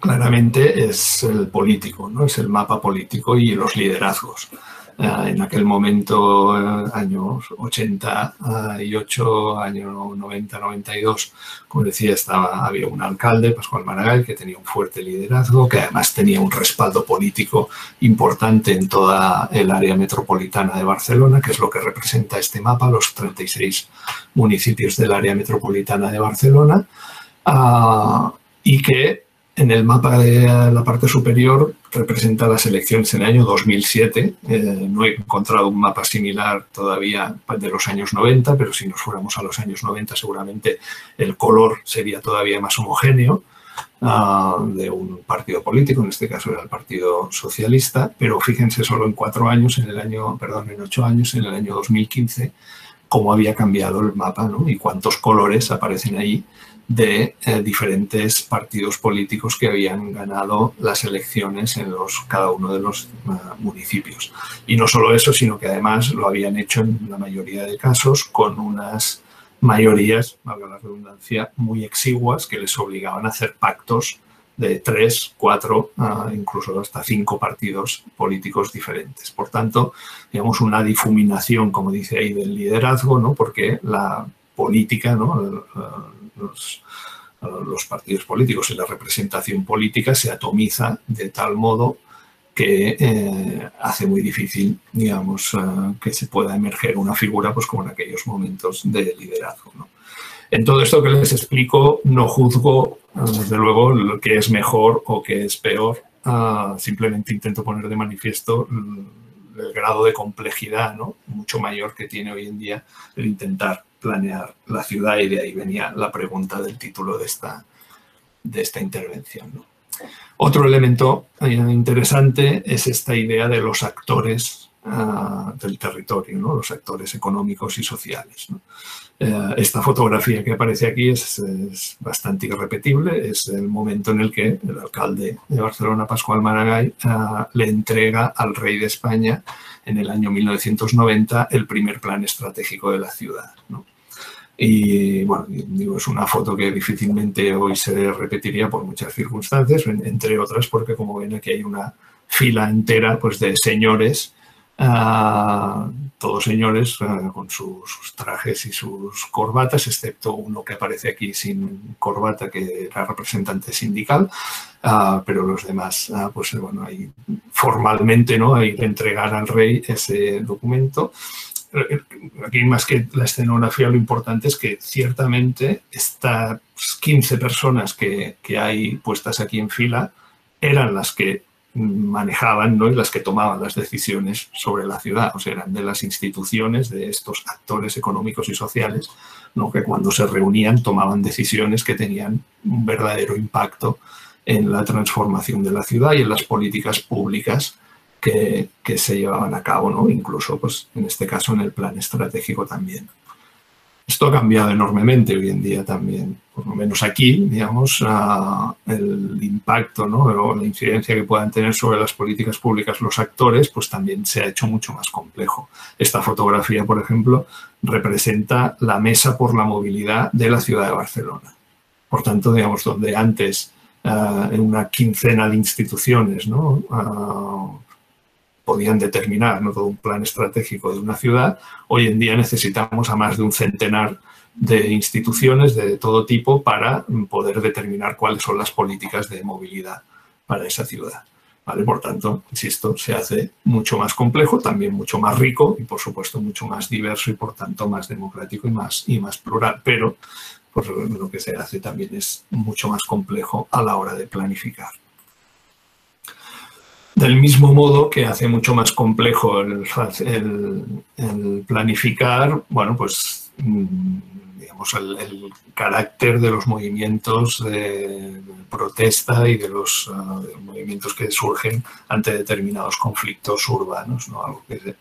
claramente es el político, ¿no? Es el mapa político y los liderazgos. En aquel momento, años 88, año 90, 92, como decía, había un alcalde, Pascual Maragall, que tenía un fuerte liderazgo, que además tenía un respaldo político importante en toda el área metropolitana de Barcelona, que es lo que representa este mapa, los 36 municipios del área metropolitana de Barcelona, y que en el mapa de la parte superior representa las elecciones en el año 2007. No he encontrado un mapa similar todavía de los años 90, pero si nos fuéramos a los años 90 seguramente el color sería todavía más homogéneo de un partido político, en este caso era el Partido Socialista, pero fíjense solo en 8 años, en el año 2015, cómo había cambiado el mapa, ¿no? Y cuántos colores aparecen ahí de diferentes partidos políticos que habían ganado las elecciones en cada uno de los municipios. Y no solo eso, sino que además lo habían hecho en la mayoría de casos con unas mayorías, valga la redundancia, muy exiguas que les obligaban a hacer pactos de 3, 4, incluso hasta 5 partidos políticos diferentes. Por tanto, digamos, una difuminación, como dice ahí, del liderazgo, ¿no? Porque la política, ¿no? Los partidos políticos y la representación política se atomiza de tal modo que hace muy difícil, digamos, que se pueda emerger una figura, pues como en aquellos momentos de liderazgo, ¿no? En todo esto que les explico, no juzgo, desde luego, lo que es mejor o que es peor. Simplemente intento poner de manifiesto el grado de complejidad, ¿no? Mucho mayor que tiene hoy en día el intentar planear la ciudad, y de ahí venía la pregunta del título de esta intervención, ¿no? Otro elemento interesante es esta idea de los actores del territorio, ¿no? Los actores económicos y sociales, ¿no? Esta fotografía que aparece aquí es bastante irrepetible. Es el momento en el que el alcalde de Barcelona, Pasqual Maragall, le entrega al rey de España en el año 1990 el primer plan estratégico de la ciudad, ¿no? Y bueno, digo, es una foto que difícilmente hoy se repetiría por muchas circunstancias, entre otras porque, como ven, aquí hay una fila entera, pues, de señores, todos señores con sus trajes y sus corbatas, excepto uno que aparece aquí sin corbata, que era representante sindical, pero los demás, pues bueno, ahí formalmente, ¿no? Hay que entregar al rey ese documento. Aquí, más que la escenografía, lo importante es que ciertamente estas 15 personas que hay puestas aquí en fila eran las que manejaban, ¿no? Y las que tomaban las decisiones sobre la ciudad. O sea, eran de las instituciones, de estos actores económicos y sociales, ¿no? Que cuando se reunían tomaban decisiones que tenían un verdadero impacto en la transformación de la ciudad y en las políticas públicas que se llevaban a cabo, ¿no? Incluso, pues, en este caso, en el plan estratégico también. Esto ha cambiado enormemente hoy en día también, por lo menos aquí, digamos, el impacto, ¿no? O la incidencia que puedan tener sobre las políticas públicas los actores, pues también se ha hecho mucho más complejo. Esta fotografía, por ejemplo, representa la Mesa por la Movilidad de la ciudad de Barcelona. Por tanto, digamos, donde antes en una quincena de instituciones, ¿no? Podían determinar, ¿no? Todo un plan estratégico de una ciudad, hoy en día necesitamos a más de un centenar de instituciones de todo tipo para poder determinar cuáles son las políticas de movilidad para esa ciudad, ¿vale? Por tanto, insisto, se hace mucho más complejo, también mucho más rico y, por supuesto, mucho más diverso y, por tanto, más democrático y más plural. Pero pues, lo que se hace también es mucho más complejo a la hora de planificar. Del mismo modo que hace mucho más complejo el planificar, bueno, pues, digamos, el carácter de los movimientos de protesta y de los movimientos que surgen ante determinados conflictos urbanos, ¿no? Algo que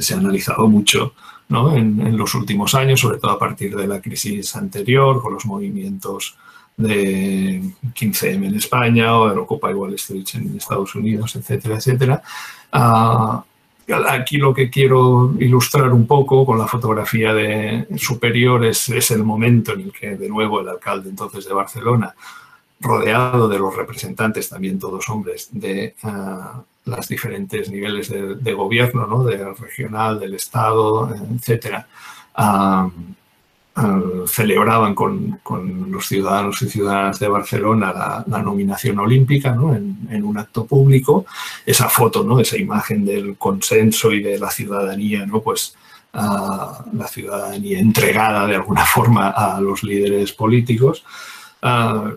se ha analizado mucho, ¿no? en los últimos años, sobre todo a partir de la crisis anterior, con los movimientos de 15M en España o el Occupy Wall Street en Estados Unidos, etcétera, etcétera. Aquí lo que quiero ilustrar un poco con la fotografía superior es el momento en el que, de nuevo, el alcalde entonces de Barcelona, rodeado de los representantes, también todos hombres, de los diferentes niveles de gobierno, ¿no? Del regional, del Estado, etcétera, celebraban con los ciudadanos y ciudadanas de Barcelona la nominación olímpica, ¿no? en un acto público. Esa foto, ¿no? Esa imagen del consenso y de la ciudadanía, ¿no? Pues la ciudadanía entregada de alguna forma a los líderes políticos.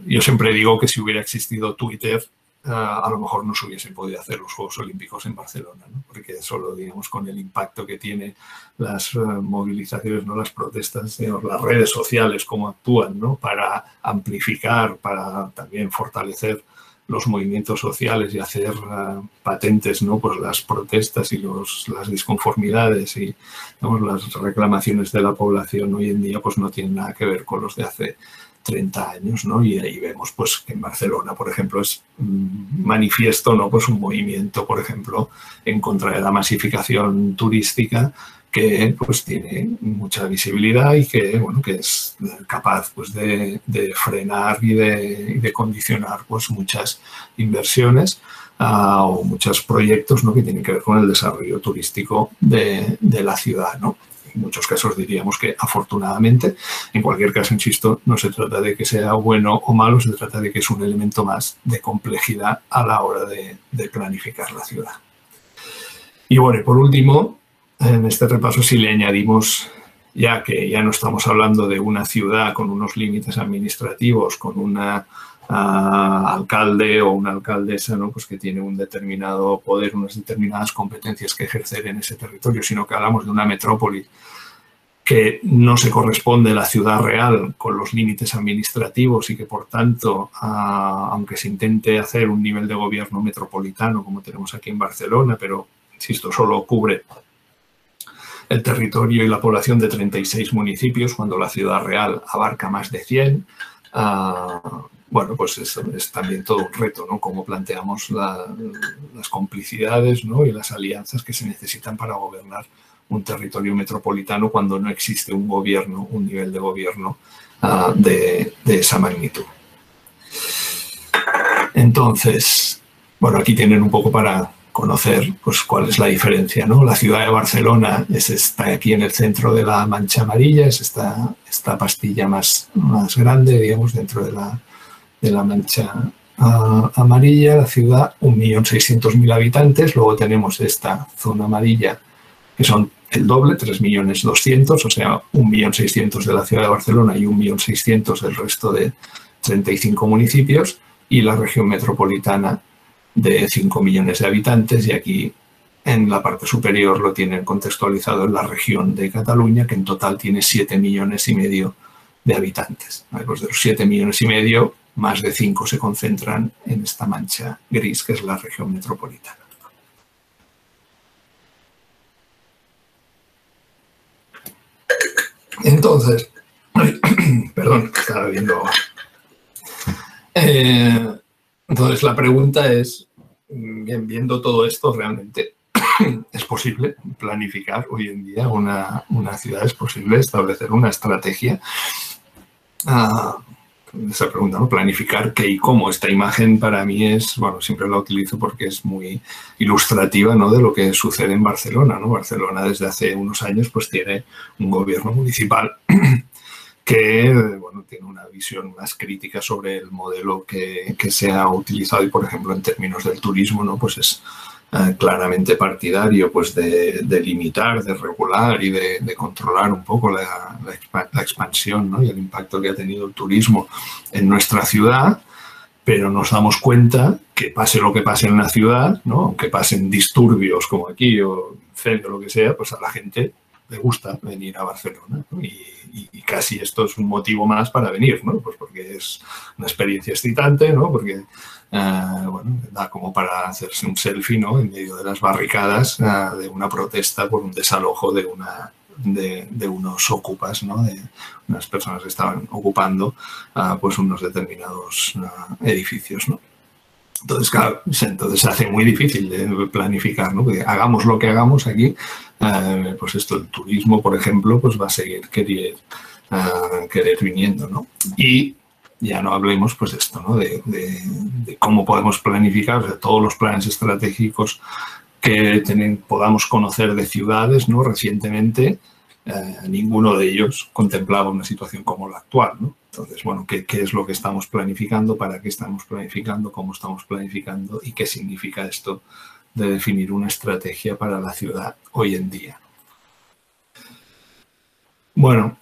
Yo siempre digo que si hubiera existido Twitter, a lo mejor no se hubiesen podido hacer los Juegos Olímpicos en Barcelona, ¿no? Porque solo, digamos, con el impacto que tiene las movilizaciones, ¿no? Las protestas, digamos, las redes sociales, cómo actúan, ¿no? Para amplificar, para también fortalecer los movimientos sociales y hacer patentes, ¿no? Pues las protestas y las disconformidades y, digamos, las reclamaciones de la población hoy en día pues no tienen nada que ver con los de hace 30 años, ¿no? Y ahí vemos pues que en Barcelona, por ejemplo, es manifiesto, ¿no? Pues un movimiento, por ejemplo, en contra de la masificación turística, que pues tiene mucha visibilidad y que, bueno, que es capaz pues de frenar y de condicionar pues muchas inversiones o muchos proyectos, ¿no? Que tienen que ver con el desarrollo turístico de la ciudad, ¿no? En muchos casos diríamos que afortunadamente, en cualquier caso, insisto, no se trata de que sea bueno o malo, se trata de que es un elemento más de complejidad a la hora de planificar la ciudad. Y bueno, y por último, en este repaso si le añadimos, ya que ya no estamos hablando de una ciudad con unos límites administrativos, con una alcalde o una alcaldesa, ¿no? Pues que tiene un determinado poder, unas determinadas competencias que ejercer en ese territorio, sino que hablamos de una metrópoli que no se corresponde a la ciudad real con los límites administrativos y que, por tanto, aunque se intente hacer un nivel de gobierno metropolitano como tenemos aquí en Barcelona, pero, insisto, solo cubre el territorio y la población de 36 municipios, cuando la ciudad real abarca más de 100, bueno, pues es también todo un reto, ¿no? Cómo planteamos las complicidades, ¿no? Y las alianzas que se necesitan para gobernar un territorio metropolitano cuando no existe un gobierno, un nivel de gobierno de esa magnitud. Entonces, bueno, aquí tienen un poco para conocer pues cuál es la diferencia, ¿no? La ciudad de Barcelona está aquí en el centro de la mancha amarilla, es esta pastilla más grande, digamos, dentro de la mancha amarilla. La ciudad, 1.600.000 habitantes. Luego tenemos esta zona amarilla, que son el doble, 3.200.000, o sea, 1.600.000 de la ciudad de Barcelona y 1.600.000 del resto de 35 municipios. Y la región metropolitana, de 5 millones de habitantes, y aquí en la parte superior lo tienen contextualizado en la región de Cataluña, que en total tiene 7,5 millones de habitantes. Pues de los 7,5 millones, más de 5 se concentran en esta mancha gris, que es la región metropolitana. Entonces, perdón, estaba viendo. Entonces, la pregunta es, bien, viendo todo esto, ¿realmente es posible planificar hoy en día una ciudad? ¿Es posible establecer una estrategia? Esa pregunta, ¿no? Planificar qué y cómo. Esta imagen para mí es, bueno, siempre la utilizo porque es muy ilustrativa, ¿no? De lo que sucede en Barcelona, ¿no? Barcelona desde hace unos años pues tiene un gobierno municipal que, bueno, tiene una visión más crítica sobre el modelo que se ha utilizado y, por ejemplo, en términos del turismo, ¿no? Pues es claramente partidario pues de limitar, de regular y de controlar un poco la expansión, ¿no? Y el impacto que ha tenido el turismo en nuestra ciudad, pero nos damos cuenta que pase lo que pase en la ciudad, ¿no? Aunque pasen disturbios como aquí o incendio o lo que sea, pues a la gente le gusta venir a Barcelona, ¿no? Y casi esto es un motivo más para venir, ¿no? Pues porque es una experiencia excitante, ¿no? Porque, bueno, da como para hacerse un selfie, ¿no? En medio de las barricadas de una protesta por un desalojo de unos ocupas, ¿no? De unas personas que estaban ocupando pues unos determinados edificios, ¿no? Entonces, claro, se hace muy difícil de planificar, ¿no? Porque hagamos lo que hagamos aquí, pues esto, el turismo, por ejemplo, pues va a seguir querer viniendo, ¿no? Y ya no hablemos, pues, de esto, ¿no? De cómo podemos planificar, o sea, todos los planes estratégicos que podamos conocer de ciudades, ¿no? Recientemente, ninguno de ellos contemplaba una situación como la actual, ¿no? Entonces, bueno, ¿qué es lo que estamos planificando? ¿Para qué estamos planificando? ¿Cómo estamos planificando? ¿Y qué significa esto de definir una estrategia para la ciudad hoy en día? Bueno,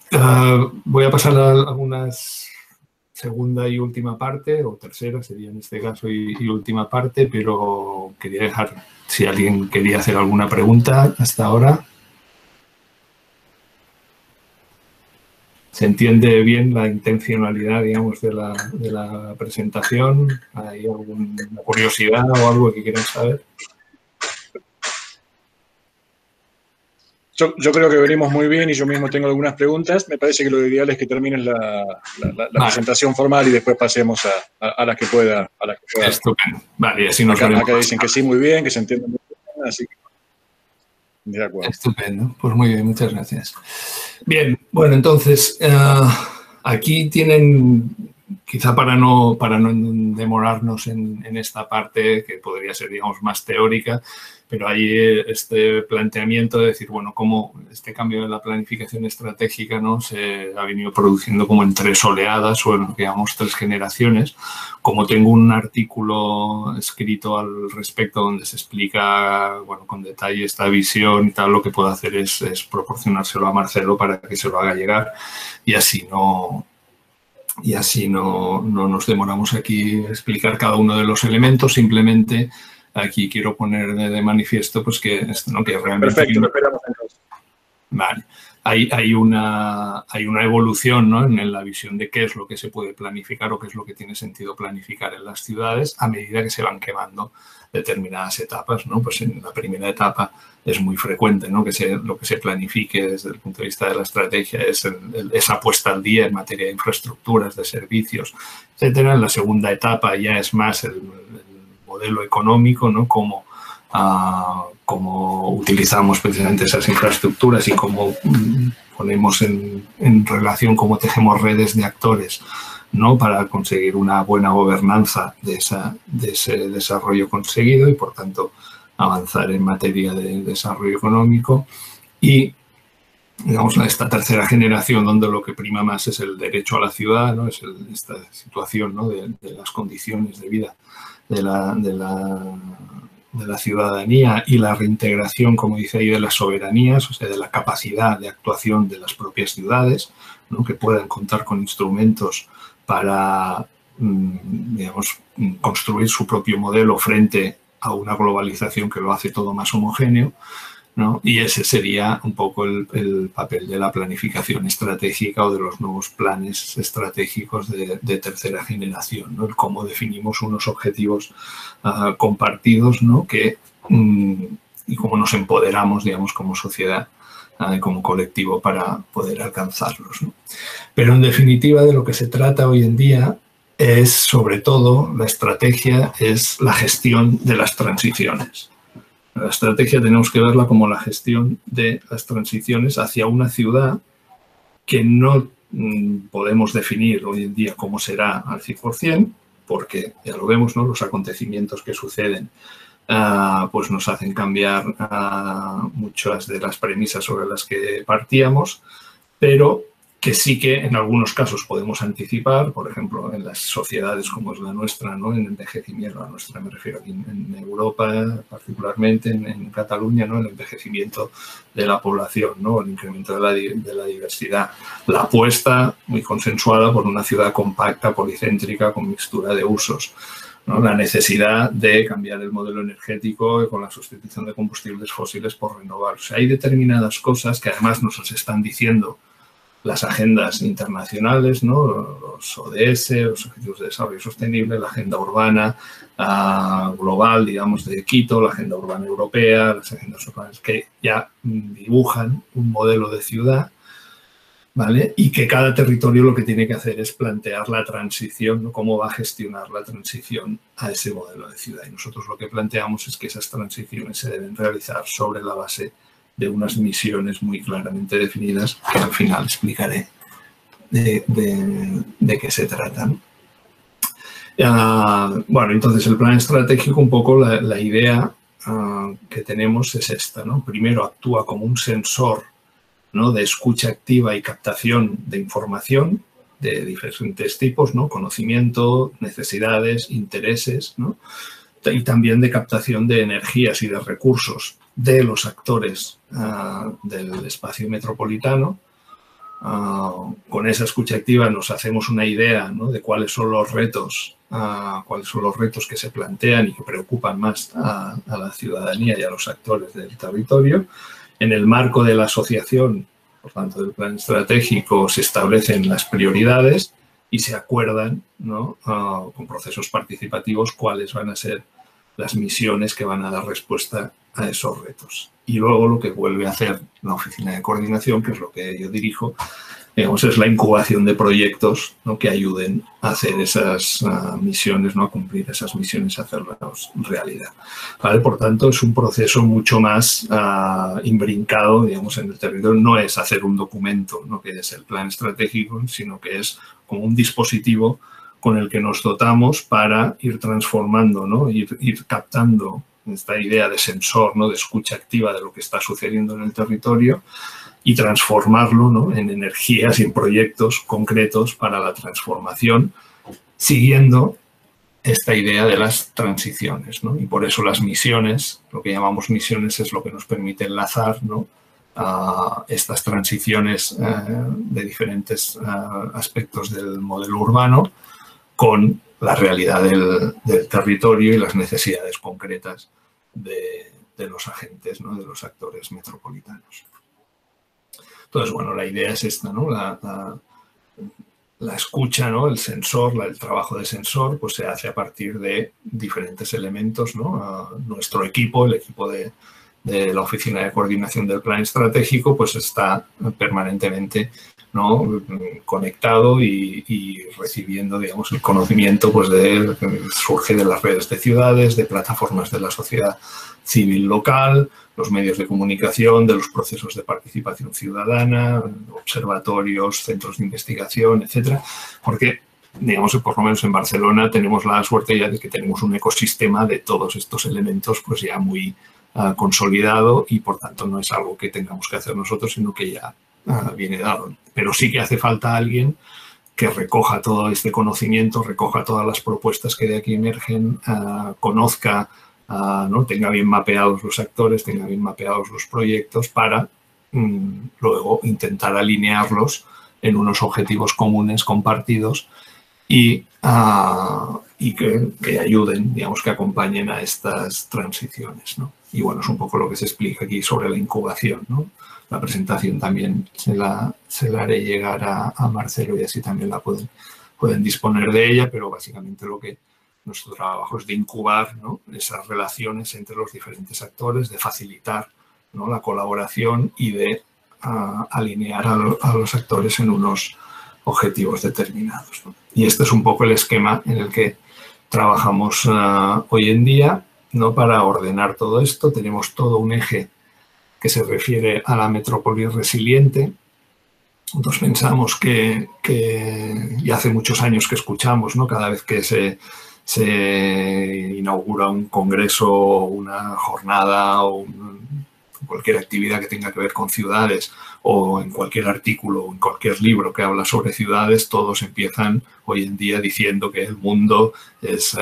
voy a pasar a algunas segunda y última parte, o tercera sería en este caso y última parte, pero quería dejar, si alguien quería hacer alguna pregunta hasta ahora. ¿Se entiende bien la intencionalidad, digamos, de la presentación? ¿Hay alguna curiosidad o algo que quieran saber? Yo creo que venimos muy bien y yo mismo tengo algunas preguntas. Me parece que lo ideal es que termines la presentación formal y después pasemos a las que pueda. Estupendo. Vale, y así nos veremos. Acá dicen que sí, muy bien, que se entiende muy bien, así que de acuerdo. Estupendo. Pues muy bien, muchas gracias. Bien, bueno, entonces, aquí tienen, quizá para no demorarnos en esta parte, que podría ser, digamos, más teórica, pero hay este planteamiento de decir, bueno, cómo este cambio de la planificación estratégica, ¿no?, se ha venido produciendo como en 3 oleadas o en lo que llamamos 3 generaciones. Como tengo un artículo escrito al respecto donde se explica, bueno, con detalle esta visión y tal, lo que puedo hacer es proporcionárselo a Marcelo para que se lo haga llegar y así no nos demoramos aquí a explicar cada uno de los elementos. Simplemente aquí quiero poner de manifiesto pues que realmente... Perfecto, lo esperamos entonces. Vale. Hay una evolución, ¿no?, en la visión de qué es lo que se puede planificar o qué es lo que tiene sentido planificar en las ciudades a medida que se van quemando determinadas etapas, ¿no? Pues en la primera etapa es muy frecuente, ¿no?, que lo que se planifique desde el punto de vista de la estrategia es esa puesta al día en materia de infraestructuras, de servicios, etcétera. En la segunda etapa ya es más el modelo económico, ¿no?, cómo utilizamos precisamente esas infraestructuras y cómo ponemos en relación, cómo tejemos redes de actores, ¿no?, para conseguir una buena gobernanza de ese desarrollo conseguido y, por tanto, avanzar en materia de desarrollo económico. Y, digamos, esta tercera generación, donde lo que prima más es el derecho a la ciudad, ¿no?, es esta situación, ¿no?, de las condiciones de vida de la ciudadanía y la reintegración, como dice ahí, de las soberanías, o sea, de la capacidad de actuación de las propias ciudades, ¿no?, que puedan contar con instrumentos para, digamos, construir su propio modelo frente a una globalización que lo hace todo más homogéneo, ¿no? Y ese sería un poco el papel de la planificación estratégica o de los nuevos planes estratégicos de tercera generación, ¿no? El cómo definimos unos objetivos compartidos, ¿no?, y cómo nos empoderamos, digamos, como sociedad, como colectivo para poder alcanzarlos, ¿no? Pero en definitiva de lo que se trata hoy en día es, sobre todo, la estrategia es la gestión de las transiciones. La estrategia tenemos que verla como la gestión de las transiciones hacia una ciudad que no podemos definir hoy en día cómo será al 100%, porque ya lo vemos, ¿no?, los acontecimientos que suceden pues nos hacen cambiar muchas de las premisas sobre las que partíamos, pero que sí que en algunos casos podemos anticipar, por ejemplo, en las sociedades como es la nuestra, ¿no?, en envejecimiento, la nuestra me refiero aquí en Europa, particularmente en Cataluña, ¿no?, el envejecimiento de la población, ¿no?, el incremento de la diversidad, la apuesta muy consensuada por una ciudad compacta, policéntrica, con mixtura de usos, ¿no?, la necesidad de cambiar el modelo energético con la sustitución de combustibles fósiles por renovables. O sea, hay determinadas cosas que además nos están diciendo las agendas internacionales, ¿no?, los ODS, los Objetivos de Desarrollo Sostenible, la agenda urbana global, digamos, de Quito, la agenda urbana europea, las agendas urbanas que ya dibujan un modelo de ciudad, ¿vale? Y que cada territorio lo que tiene que hacer es plantear la transición, ¿no?, cómo va a gestionar la transición a ese modelo de ciudad. Y nosotros lo que planteamos es que esas transiciones se deben realizar sobre la base de unas misiones muy claramente definidas, que al final explicaré de qué se tratan. Bueno, entonces el plan estratégico, un poco la idea que tenemos es esta, ¿no? Primero actúa como un sensor, ¿no?, de escucha activa y captación de información de diferentes tipos, ¿no?, conocimiento, necesidades, intereses, ¿no?, y también de captación de energías y de recursos de los actores del espacio metropolitano. Con esa escucha activa nos hacemos una idea, ¿no?, de cuáles son los retos que se plantean y que preocupan más a la ciudadanía y a los actores del territorio. En el marco de la asociación Por tanto, del plan estratégico se establecen las prioridades y se acuerdan, ¿no?, con procesos participativos cuáles van a ser las misiones que van a dar respuesta a esos retos. Y luego lo que vuelve a hacer la oficina de coordinación, que es lo que yo dirijo, digamos, es la incubación de proyectos, ¿no?, que ayuden a hacer esas misiones, ¿no?, a cumplir esas misiones, a hacerlas realidad. ¿Vale? Por tanto, es un proceso mucho más imbrincado, digamos, en el territorio. No es hacer un documento, ¿no?, que es el plan estratégico, sino que es como un dispositivo con el que nos dotamos para ir transformando, ¿no?, ir captando esta idea de sensor, ¿no?, de escucha activa de lo que está sucediendo en el territorio y transformarlo, ¿no?, en energías y en proyectos concretos para la transformación, siguiendo esta idea de las transiciones, ¿no? Y por eso las misiones, lo que llamamos misiones, es lo que nos permite enlazar, ¿no?, a estas transiciones de diferentes aspectos del modelo urbano con la realidad del territorio y las necesidades concretas de los agentes, ¿no?, de los actores metropolitanos. Entonces, bueno, la idea es esta, ¿no? La escucha, ¿no?, el sensor, el trabajo de sensor, pues se hace a partir de diferentes elementos, ¿no? Nuestro equipo, el equipo de la Oficina de Coordinación del Plan Estratégico, pues está permanentemente, ¿no?, conectado y recibiendo, digamos, el conocimiento, pues, que surge de las redes de ciudades, de plataformas de la sociedad civil local, los medios de comunicación, de los procesos de participación ciudadana, observatorios, centros de investigación, etcétera, porque, digamos, por lo menos en Barcelona tenemos la suerte ya de que tenemos un ecosistema de todos estos elementos, pues, ya muy consolidado, y por tanto no es algo que tengamos que hacer nosotros, sino que ya viene dado. Pero sí que hace falta alguien que recoja todo este conocimiento, recoja todas las propuestas que de aquí emergen, conozca, ¿no?, tenga bien mapeados los actores, tenga bien mapeados los proyectos para luego intentar alinearlos en unos objetivos comunes, compartidos, y que ayuden, digamos, que acompañen a estas transiciones, ¿no? Y bueno, es un poco lo que se explica aquí sobre la incubación, ¿no? La presentación también se la haré llegar a Marcelo, y así también la pueden disponer de ella, pero básicamente nuestro trabajo es de incubar, ¿no?, esas relaciones entre los diferentes actores, de facilitar, ¿no?, la colaboración y de alinear a los actores en unos objetivos determinados, ¿no? Y este es un poco el esquema en el que trabajamos hoy en día, ¿no? Para ordenar todo esto. Tenemos todo un eje que se refiere a la metrópoli resiliente. Nosotros pensamos que y hace muchos años que escuchamos, ¿no?, cada vez que se inaugura un congreso, una jornada o cualquier actividad que tenga que ver con ciudades, o en cualquier artículo o en cualquier libro que habla sobre ciudades, todos empiezan hoy en día diciendo que el mundo es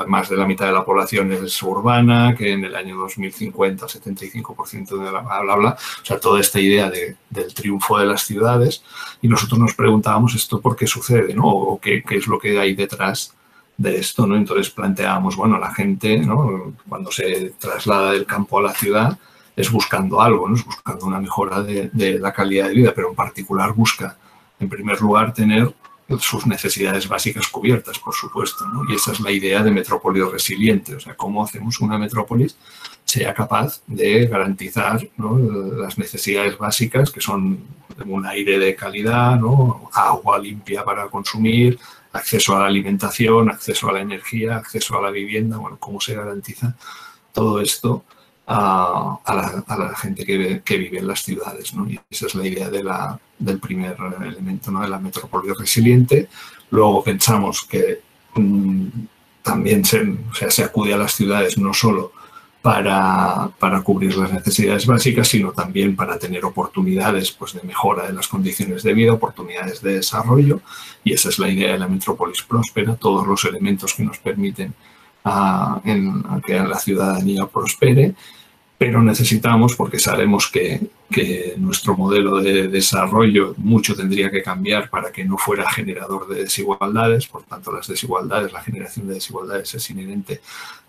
más de la mitad de la población es urbana, que en el año 2050 75% de la bla, bla. O sea, toda esta idea del triunfo de las ciudades, y nosotros nos preguntábamos esto por qué sucede, ¿no?, o qué es lo que hay detrás de esto, ¿no? Entonces planteábamos, bueno, la gente, ¿no?, cuando se traslada del campo a la ciudad, es buscando algo, ¿no?, es buscando una mejora de la calidad de vida, pero en particular busca, en primer lugar, tener sus necesidades básicas cubiertas, por supuesto, ¿no? Y esa es la idea de metrópoli resiliente, o sea, cómo hacemos una metrópolis sea capaz de garantizar, ¿no?, las necesidades básicas, que son un aire de calidad, ¿no?, agua limpia para consumir, acceso a la alimentación, acceso a la energía, acceso a la vivienda. Bueno, cómo se garantiza todo esto a la gente que vive en las ciudades, ¿no? Y esa es la idea del primer elemento, ¿no?, de la metrópoli resiliente. Luego pensamos que también se acude a las ciudades no solo para cubrir las necesidades básicas, sino también para tener oportunidades, pues, de mejora de las condiciones de vida, oportunidades de desarrollo, y esa es la idea de la metrópolis próspera, todos los elementos que nos permiten que la ciudadanía prospere. pero necesitamos, porque sabemos que nuestro modelo de desarrollo mucho tendría que cambiar para que no fuera generador de desigualdades. Por tanto, las desigualdades, la generación de desigualdades es inherente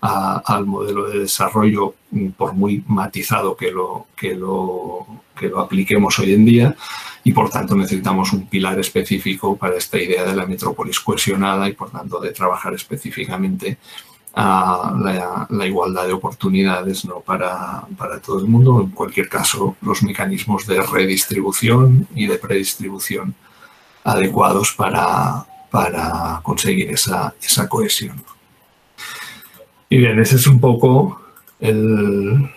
al modelo de desarrollo, por muy matizado que lo apliquemos hoy en día, y por tanto necesitamos un pilar específico para esta idea de la metrópolis cohesionada y por tanto de trabajar específicamente a la igualdad de oportunidades, ¿no?, para todo el mundo. En cualquier caso, los mecanismos de redistribución y de predistribución adecuados para conseguir esa cohesión. Y bien, ese es un poco el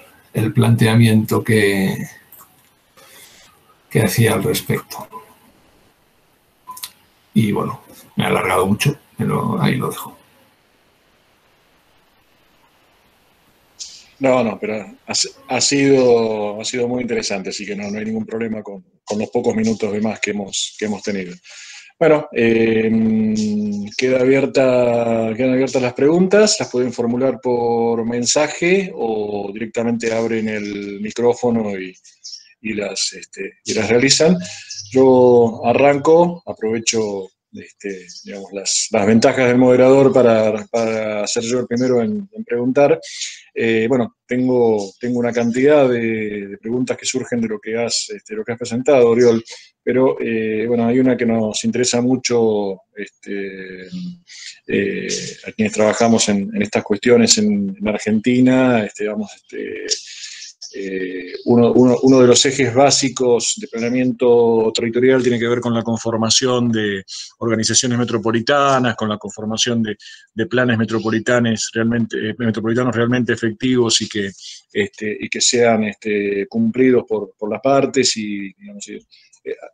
planteamiento que hacía al respecto. Y bueno, me he alargado mucho, pero ahí lo dejo. No, pero ha sido muy interesante, así que no hay ningún problema con los pocos minutos de más que hemos tenido. Bueno, quedan abiertas las preguntas, las pueden formular por mensaje o directamente abren el micrófono y las realizan. Yo arranco, aprovecho digamos, las ventajas del moderador para ser yo el primero en preguntar. Bueno, tengo una cantidad de preguntas que surgen de lo que has presentado, Oriol, pero bueno, hay una que nos interesa mucho a quienes trabajamos en estas cuestiones en Argentina. Uno de los ejes básicos de planeamiento territorial tiene que ver con la conformación de organizaciones metropolitanas, con la conformación de planes metropolitanos realmente efectivos y que sean cumplidos por las partes y, digamos,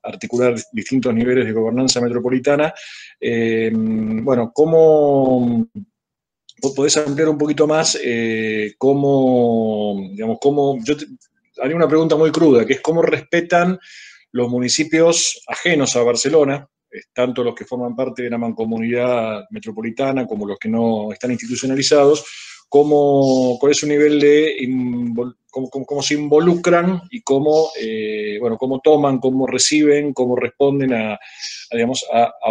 articular distintos niveles de gobernanza metropolitana. Bueno, ¿cómo podés ampliar un poquito más haría una pregunta muy cruda, que es cómo respetan los municipios ajenos a Barcelona, tanto los que forman parte de la mancomunidad metropolitana como los que no están institucionalizados, cuál es su nivel cómo se involucran y cómo toman, cómo reciben, cómo responden a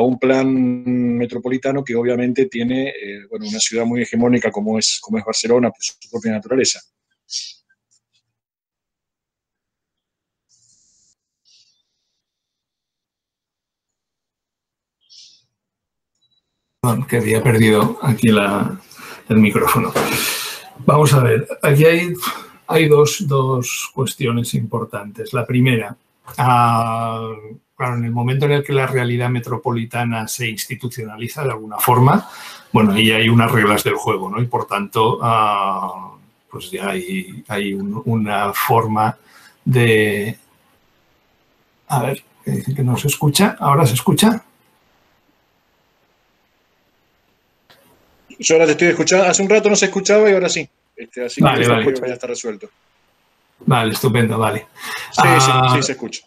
un plan metropolitano que obviamente tiene una ciudad muy hegemónica como es Barcelona por su propia naturaleza. Bueno, que había perdido aquí el micrófono. Vamos a ver, aquí hay dos cuestiones importantes. La primera, claro, en el momento en el que la realidad metropolitana se institucionaliza de alguna forma, bueno, ahí hay unas reglas del juego, ¿no? Y por tanto, pues ya hay una forma de... A ver, que no se escucha. ¿Ahora se escucha? Yo ahora te estoy escuchando. Hace un rato no se escuchaba y ahora sí. Así vale, que vale. ya está resuelto. Vale, estupendo, vale. Sí, se escucha.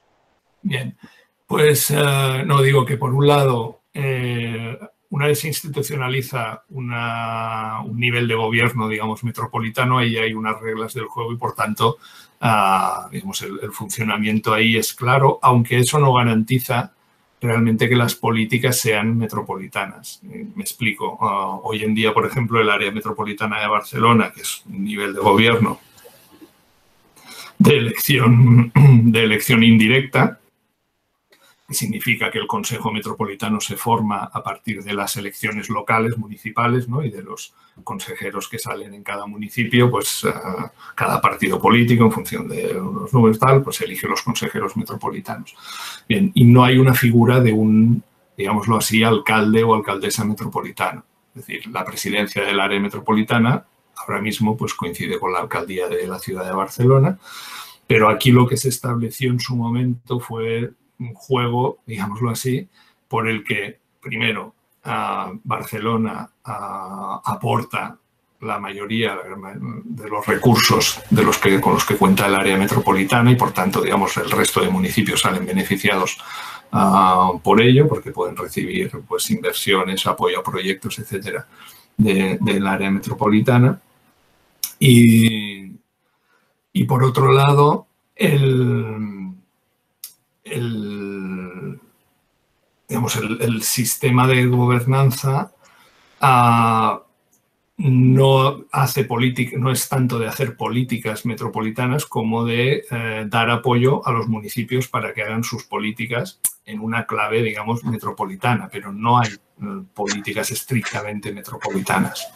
Bien, pues no, digo que por un lado, una vez se institucionaliza un nivel de gobierno, digamos, metropolitano, ahí hay unas reglas del juego y, por tanto, digamos, el funcionamiento ahí es claro, aunque eso no garantiza realmente que las políticas sean metropolitanas. Me explico. Hoy en día, por ejemplo, el área metropolitana de Barcelona, que es un nivel de gobierno de elección indirecta, que significa que el Consejo Metropolitano se forma a partir de las elecciones locales, municipales, ¿no? Y de los consejeros que salen en cada municipio, pues cada partido político, en función de los números tal, pues elige los consejeros metropolitanos. Bien, y no hay una figura de un, digámoslo así, alcalde o alcaldesa metropolitano. Es decir, la presidencia del área metropolitana ahora mismo pues coincide con la alcaldía de la ciudad de Barcelona, pero aquí lo que se estableció en su momento fue un juego, digámoslo así, por el que, primero, Barcelona aporta la mayoría de los recursos con los que cuenta el área metropolitana y, por tanto, digamos, el resto de municipios salen beneficiados por ello, porque pueden recibir pues, inversiones, apoyo a proyectos, etcétera, del área metropolitana. Y Y por otro lado, digamos, el sistema de gobernanza no hace política, no es tanto de hacer políticas metropolitanas como de dar apoyo a los municipios para que hagan sus políticas en una clave, digamos, metropolitana, pero no hay políticas estrictamente metropolitanas.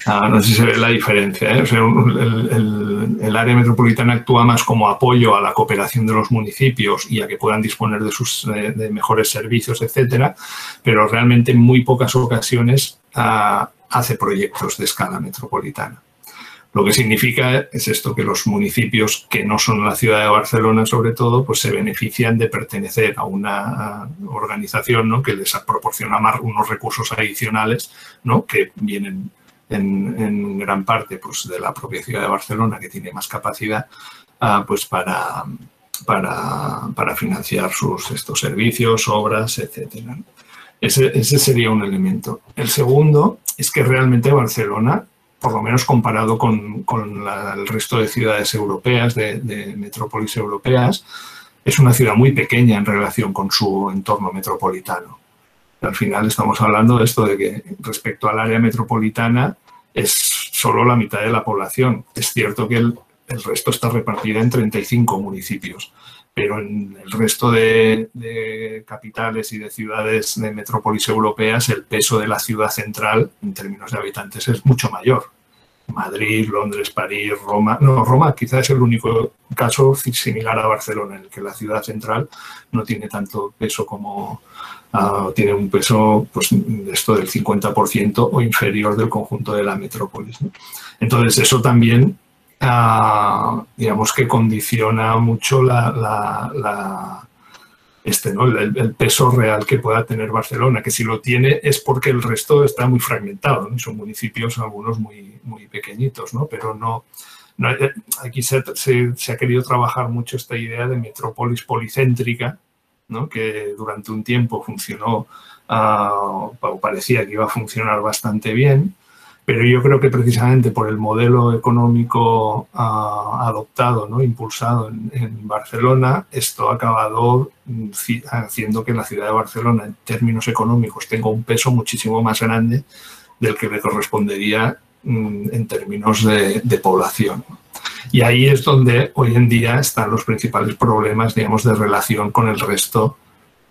No sé si se ve la diferencia, ¿eh? O sea, el área metropolitana actúa más como apoyo a la cooperación de los municipios y a que puedan disponer de mejores servicios, etcétera, pero realmente en muy pocas ocasiones hace proyectos de escala metropolitana. Lo que significa es esto, que los municipios que no son la ciudad de Barcelona, sobre todo, pues se benefician de pertenecer a una organización, ¿no?, que les proporciona más unos recursos adicionales, ¿no?, que vienen en gran parte, pues, de la propia ciudad de Barcelona, que tiene más capacidad, pues para financiar estos servicios, obras, etcétera. Ese sería un elemento. El segundo es que realmente Barcelona, por lo menos comparado con el resto de ciudades europeas, de metrópolis europeas, es una ciudad muy pequeña en relación con su entorno metropolitano. Al final estamos hablando de esto, de que respecto al área metropolitana es solo la mitad de la población. Es cierto que el resto está repartida en 35 municipios, pero en el resto de capitales y de ciudades de metrópolis europeas el peso de la ciudad central en términos de habitantes es mucho mayor. Madrid, Londres, París, Roma. No, Roma quizás es el único caso similar a Barcelona, en el que la ciudad central no tiene tanto peso como... tiene un peso, pues, de esto del 50% o inferior del conjunto de la metrópolis, ¿no? Entonces, eso también, digamos que condiciona mucho el peso real que pueda tener Barcelona, que si lo tiene es porque el resto está muy fragmentado, ¿no? Son municipios algunos muy, muy pequeñitos, ¿no? Pero no aquí se ha querido trabajar mucho esta idea de metrópolis policéntrica, ¿no?, que durante un tiempo funcionó, o parecía que iba a funcionar bastante bien, pero yo creo que precisamente por el modelo económico adoptado, ¿no?, impulsado en Barcelona, esto ha acabado haciendo que la ciudad de Barcelona, en términos económicos, tenga un peso muchísimo más grande del que le correspondería en términos de población. Y ahí es donde hoy en día están los principales problemas, digamos, de relación con el resto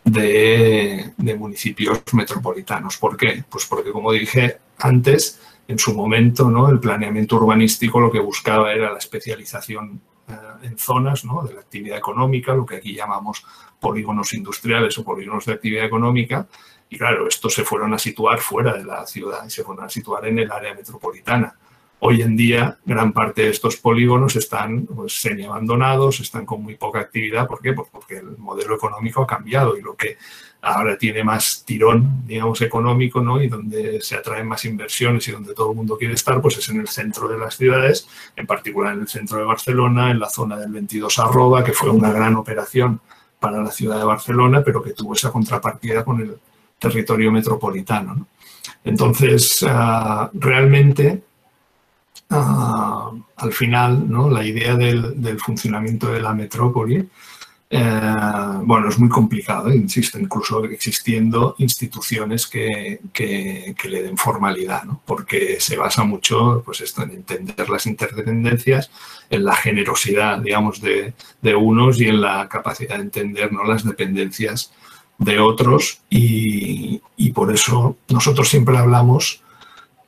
de municipios metropolitanos. ¿Por qué? Pues porque, como dije antes, en su momento, ¿no?, el planeamiento urbanístico lo que buscaba era la especialización en zonas, ¿no?, de la actividad económica, lo que aquí llamamos polígonos industriales o polígonos de actividad económica. Y claro, estos se fueron a situar fuera de la ciudad y se fueron a situar en el área metropolitana. Hoy en día, gran parte de estos polígonos están, pues, semi-abandonados, están con muy poca actividad. ¿Por qué? Pues porque el modelo económico ha cambiado y lo que ahora tiene más tirón, digamos, económico, ¿no?, y donde se atraen más inversiones y donde todo el mundo quiere estar, pues es en el centro de las ciudades, en particular en el centro de Barcelona, en la zona del 22 Arroba, que fue una gran operación para la ciudad de Barcelona, pero que tuvo esa contrapartida con el territorio metropolitano, ¿no? Entonces, realmente... al final, ¿no?, la idea del funcionamiento de la metrópoli, bueno, es muy complicado, insisto, incluso existiendo instituciones que le den formalidad, ¿no?, porque se basa mucho, pues, esto, en entender las interdependencias, en la generosidad, digamos, de unos y en la capacidad de entender, ¿no?, las dependencias de otros, y por eso nosotros siempre hablamos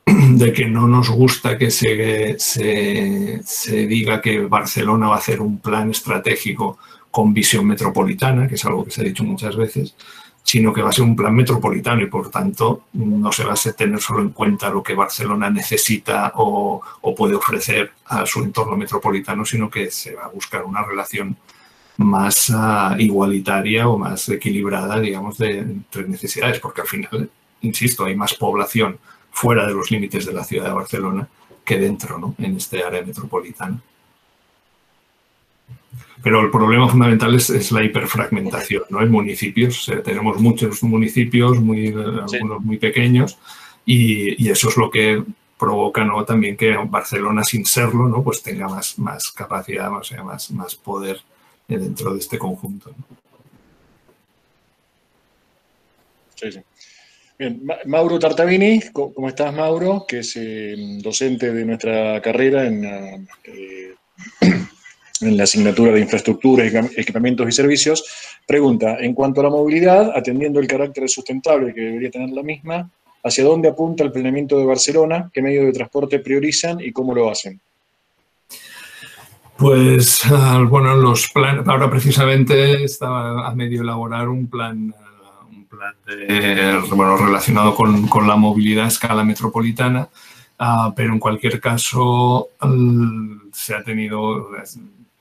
de que no nos gusta que se diga que Barcelona va a hacer un plan estratégico con visión metropolitana, que es algo que se ha dicho muchas veces, sino que va a ser un plan metropolitano y, por tanto, no se va a tener solo en cuenta lo que Barcelona necesita o puede ofrecer a su entorno metropolitano, sino que se va a buscar una relación más igualitaria o más equilibrada, digamos, entre necesidades, porque al final, insisto, hay más población fuera de los límites de la ciudad de Barcelona que dentro, ¿no?, en este área metropolitana. Pero el problema fundamental es la hiperfragmentación, ¿no?, en municipios. O sea, tenemos muchos municipios, algunos muy pequeños, y eso es lo que provoca, ¿no?, también que Barcelona, sin serlo, ¿no?, pues tenga más capacidad, o sea, más poder dentro de este conjunto, ¿no? Sí, sí. Bien, Mauro Tartavini, ¿cómo estás, Mauro? Que es docente de nuestra carrera en la asignatura de infraestructura, equipamientos y servicios. Pregunta, en cuanto a la movilidad, atendiendo el carácter sustentable que debería tener la misma, ¿hacia dónde apunta el planeamiento de Barcelona? ¿Qué medios de transporte priorizan y cómo lo hacen? Pues, bueno, los planes, ahora precisamente estaba a medio elaborar un plan bueno, relacionado con la movilidad a escala metropolitana, pero en cualquier caso se ha tenido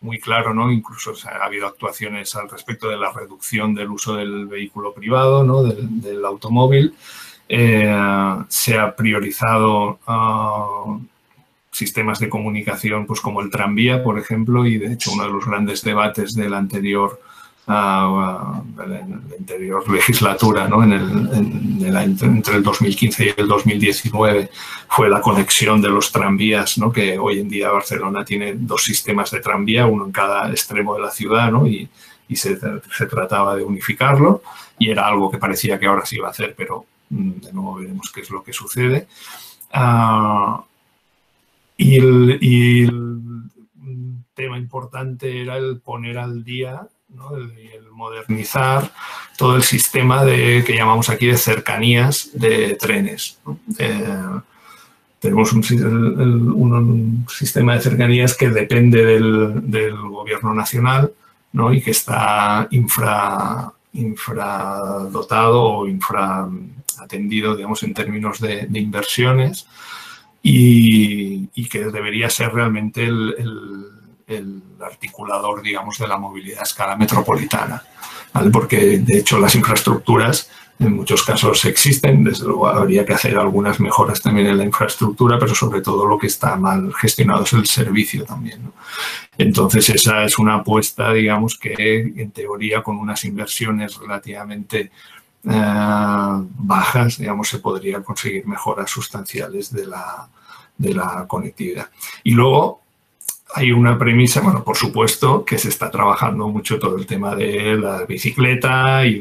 muy claro, ¿no? Incluso ha habido actuaciones al respecto de la reducción del uso del vehículo privado, ¿no?, del automóvil. Se ha priorizado sistemas de comunicación, pues como el tranvía, por ejemplo, y de hecho uno de los grandes debates de la anterior legislatura, ¿no?, entre el 2015 y el 2019 fue la conexión de los tranvías, ¿no?, que hoy en día Barcelona tiene 2 sistemas de tranvía, uno en cada extremo de la ciudad, ¿no?, y se trataba de unificarlo, y era algo que parecía que ahora se iba a hacer, pero de nuevo veremos qué es lo que sucede. Y el tema importante era el poner al día, ¿no?, el modernizar todo el sistema que llamamos aquí de cercanías de trenes, ¿no? Tenemos un sistema de cercanías que depende del gobierno nacional, ¿no?, y que está infradotado o infraatendido, digamos, en términos de inversiones, y que debería ser realmente el articulador, digamos, de la movilidad a escala metropolitana, ¿vale? Porque, de hecho, las infraestructuras en muchos casos existen. Desde luego habría que hacer algunas mejoras también en la infraestructura, pero sobre todo lo que está mal gestionado es el servicio también, ¿no? Entonces, esa es una apuesta, digamos, que en teoría con unas inversiones relativamente bajas, digamos, se podrían conseguir mejoras sustanciales de la conectividad. Y luego hay una premisa, bueno, por supuesto, que se está trabajando mucho todo el tema de la bicicleta y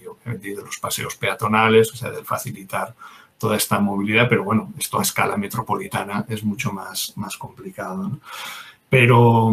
obviamente de los paseos peatonales, o sea, de facilitar toda esta movilidad, pero bueno, esto a escala metropolitana es mucho más complicado, ¿no? Pero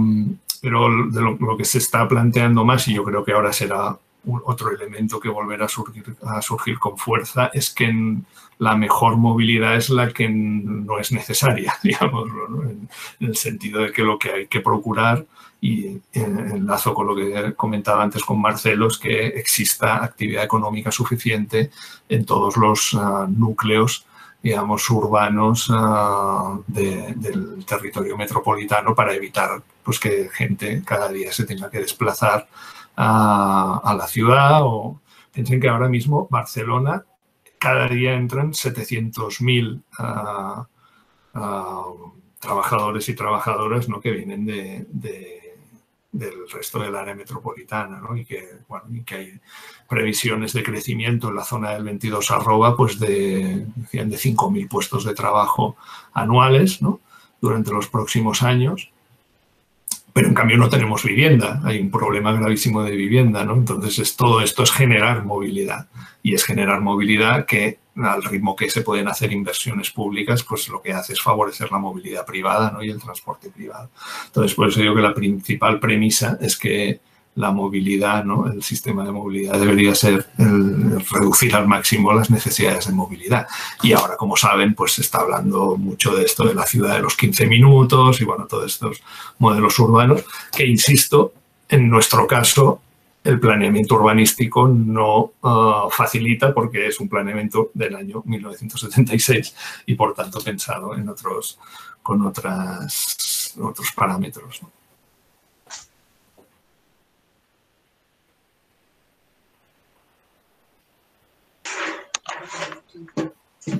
de lo que se está planteando más, y yo creo que ahora será otro elemento que volverá a surgir con fuerza, es que la mejor movilidad es la que no es necesaria, digámoslo, ¿no? En el sentido de que lo que hay que procurar, y enlazo con lo que comentaba antes con Marcelo, es que exista actividad económica suficiente en todos los núcleos, digamos, urbanos del territorio metropolitano, para evitar, pues, que gente cada día se tenga que desplazar a la ciudad. O piensen que ahora mismo Barcelona, cada día entran 700.000 trabajadores y trabajadoras, ¿no?, que vienen del resto del área metropolitana, ¿no? Y que hay previsiones de crecimiento en la zona del 22 arroba, pues de 5.000 puestos de trabajo anuales, ¿no?, durante los próximos años. Pero en cambio no tenemos vivienda, hay un problema gravísimo de vivienda, ¿no? Entonces todo esto es generar movilidad, y es generar movilidad que, al ritmo que se pueden hacer inversiones públicas, pues lo que hace es favorecer la movilidad privada, ¿no?, y el transporte privado. Entonces, por eso digo que la principal premisa es que la movilidad, ¿no?, el sistema de movilidad debería ser reducir al máximo las necesidades de movilidad. Y ahora, como saben, pues se está hablando mucho de esto de la ciudad de los 15 minutos y, bueno, todos estos modelos urbanos que, insisto, en nuestro caso el planeamiento urbanístico no facilita, porque es un planeamiento del año 1976 y, por tanto, pensado con otros parámetros, ¿no?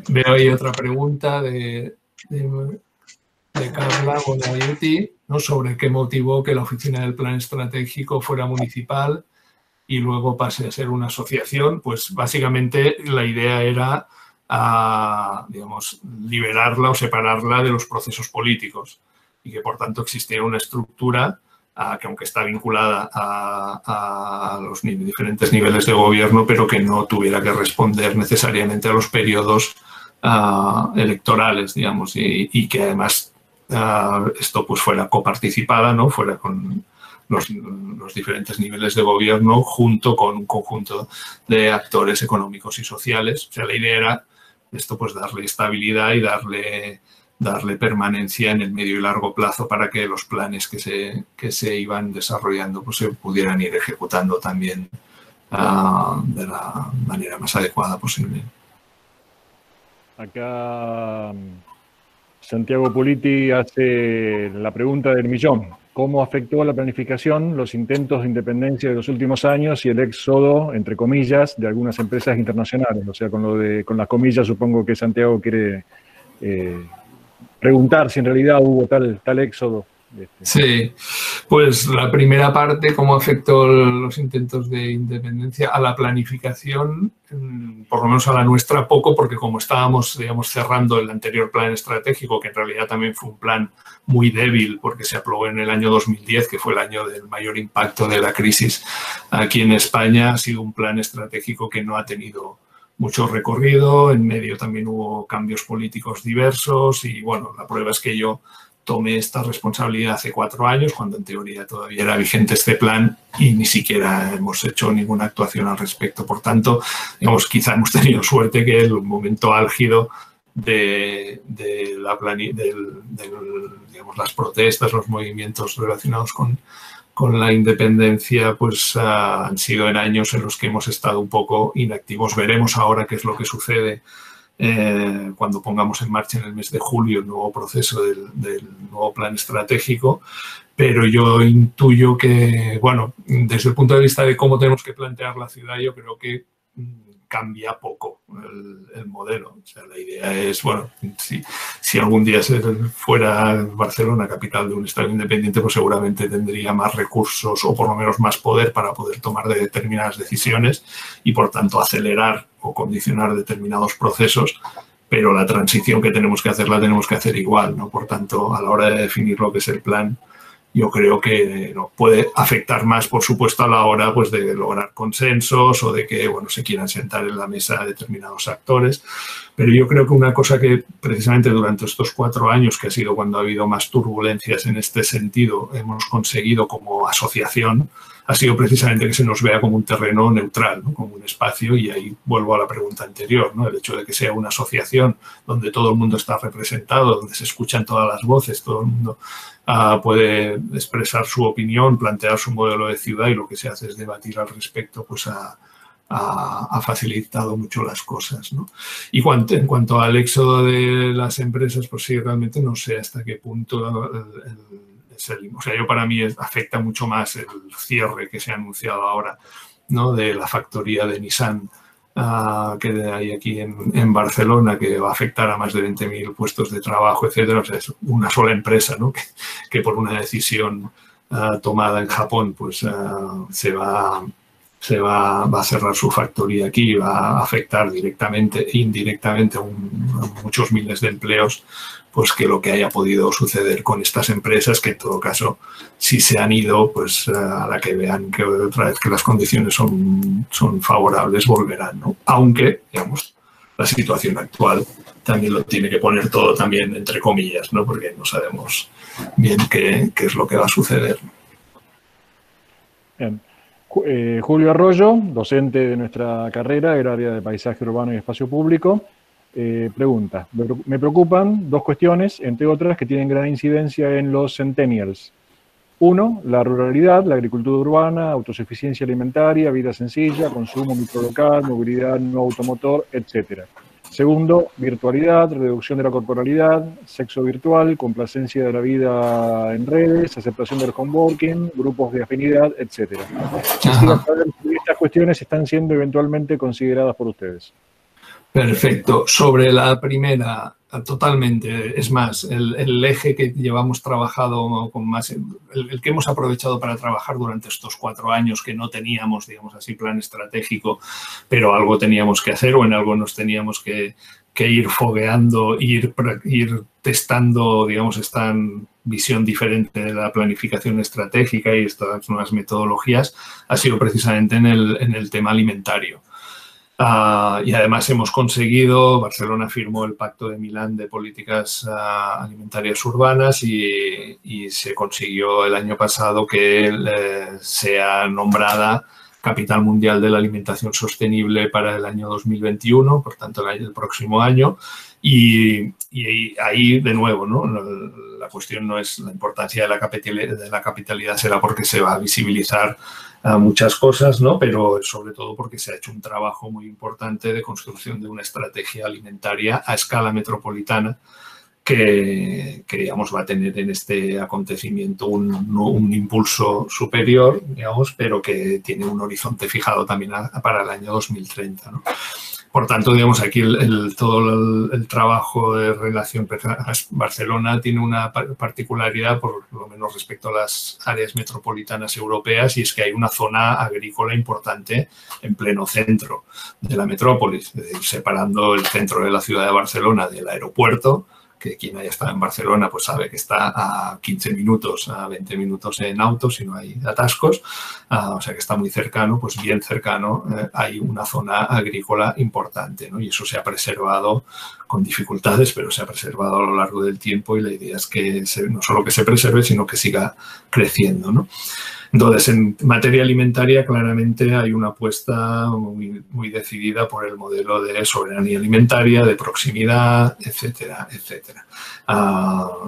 Veo ahí otra pregunta de Carla Bonayetti, ¿no?, sobre qué motivó que la oficina del plan estratégico fuera municipal y luego pase a ser una asociación. Pues básicamente la idea era digamos, liberarla o separarla de los procesos políticos y que, por tanto, existiera una estructura que, aunque está vinculada a los diferentes niveles de gobierno, pero que no tuviera que responder necesariamente a los periodos electorales, digamos, y que además esto pues fuera coparticipada, ¿no? Fuera con los diferentes niveles de gobierno junto con un conjunto de actores económicos y sociales. O sea, la idea era esto, pues darle estabilidad y darle permanencia en el medio y largo plazo para que los planes que se iban desarrollando pues se pudieran ir ejecutando también de la manera más adecuada posible. Acá Santiago Politi hace la pregunta del millón. ¿Cómo afectó a la planificación los intentos de independencia de los últimos años y el éxodo, entre comillas, de algunas empresas internacionales? O sea, con las comillas supongo que Santiago quiere preguntar si en realidad hubo tal éxodo. Sí, pues la primera parte, cómo afectó los intentos de independencia a la planificación, por lo menos a la nuestra poco, porque como estábamos, digamos, cerrando el anterior plan estratégico, que en realidad también fue un plan muy débil porque se aprobó en el año 2010, que fue el año del mayor impacto de la crisis aquí en España, ha sido un plan estratégico que no ha tenido mucho recorrido. En medio también hubo cambios políticos diversos y, bueno, la prueba es que yo tomé esta responsabilidad hace 4 años, cuando en teoría todavía era vigente este plan y ni siquiera hemos hecho ninguna actuación al respecto. Por tanto, digamos, quizá hemos tenido suerte que el momento álgido de digamos, las protestas, los movimientos relacionados con la independencia, pues han sido en años en los que hemos estado un poco inactivos. Veremos ahora qué es lo que sucede cuando pongamos en marcha en el mes de julio el nuevo proceso del nuevo plan estratégico, pero yo intuyo que, bueno, desde el punto de vista de cómo tenemos que plantear la ciudad, yo creo que cambia poco el modelo. O sea, la idea es, bueno, si algún día fuera Barcelona capital de un estado independiente, pues seguramente tendría más recursos o por lo menos más poder para poder tomar determinadas decisiones y, por tanto, acelerar o condicionar determinados procesos, pero la transición que tenemos que hacer la tenemos que hacer igual, ¿no? Por tanto, a la hora de definir lo que es el plan, yo creo que no puede afectar más, por supuesto, a la hora pues, de lograr consensos o de que, bueno, se quieran sentar en la mesa determinados actores. Pero yo creo que una cosa que precisamente durante estos 4 años, que ha sido cuando ha habido más turbulencias en este sentido, hemos conseguido como asociación, ha sido precisamente que se nos vea como un terreno neutral, ¿no? Como un espacio, y ahí vuelvo a la pregunta anterior, ¿no? El hecho de que sea una asociación donde todo el mundo está representado, donde se escuchan todas las voces, todo el mundo puede expresar su opinión, plantear su modelo de ciudad, y lo que se hace es debatir al respecto, pues ha facilitado mucho las cosas, ¿no? Y en cuanto al éxodo de las empresas, pues sí, realmente no sé hasta qué punto o sea, para mí afecta mucho más el cierre que se ha anunciado ahora, ¿no? De la factoría de Nissan que hay aquí en Barcelona, que va a afectar a más de 20.000 puestos de trabajo, etcétera. O sea, es una sola empresa, ¿no? que por una decisión tomada en Japón, pues va a cerrar su factoría aquí y va a afectar directamente e indirectamente a muchos miles de empleos, pues que lo que haya podido suceder con estas empresas, que en todo caso, si se han ido, pues a la que vean que otra vez que las condiciones son favorables, volverán, ¿no? Aunque, digamos, la situación actual también lo tiene que poner todo también entre comillas, ¿no? Porque no sabemos bien qué es lo que va a suceder. Bien. Julio Arroyo, docente de nuestra carrera del área de paisaje urbano y espacio público, pregunta: me preocupan 2 cuestiones, entre otras, que tienen gran incidencia en los centennials. 1, la ruralidad, la agricultura urbana, autosuficiencia alimentaria, vida sencilla, consumo microlocal, movilidad no automotor, etc. 2, virtualidad, reducción de la corporalidad, sexo virtual, complacencia de la vida en redes, aceptación del home working, grupos de afinidad, etc. Quisiera saber si estas cuestiones están siendo eventualmente consideradas por ustedes. Perfecto. Sobre la primera, Totalmente. Es más, el eje que llevamos trabajado con más, el que hemos aprovechado para trabajar durante estos 4 años que no teníamos, digamos así, plan estratégico, pero algo teníamos que hacer o en algo nos teníamos que ir fogueando, ir testando, digamos, esta visión diferente de la planificación estratégica y estas nuevas metodologías, ha sido precisamente en el tema alimentario. Y además hemos conseguido, Barcelona firmó el Pacto de Milán de Políticas Alimentarias Urbanas y se consiguió el año pasado que sea nombrada Capital Mundial de la Alimentación Sostenible para el año 2021, por tanto el próximo año. Y ahí, de nuevo, ¿no? La cuestión no es la importancia de la capitalidad, será porque se va a visibilizar muchas cosas, ¿no? Pero sobre todo porque se ha hecho un trabajo muy importante de construcción de una estrategia alimentaria a escala metropolitana que digamos, va a tener en este acontecimiento un impulso superior, digamos, pero que tiene un horizonte fijado también para el año 2030, ¿no? Por tanto, digamos, aquí todo el trabajo de relación Barcelona tiene una particularidad, por lo menos respecto a las áreas metropolitanas europeas, y es que hay una zona agrícola importante en pleno centro de la metrópolis, es decir, separando el centro de la ciudad de Barcelona del aeropuerto, que quien haya estado en Barcelona pues sabe que está a 15 minutos, a 20 minutos en auto si no hay atascos, o sea que está muy cercano, pues bien cercano hay una zona agrícola importante, ¿no? Y eso se ha preservado con dificultades, pero se ha preservado a lo largo del tiempo y la idea es que no solo que se preserve, sino que siga creciendo, ¿no? Entonces, en materia alimentaria, claramente hay una apuesta muy decidida por el modelo de soberanía alimentaria, de proximidad, etcétera, etcétera.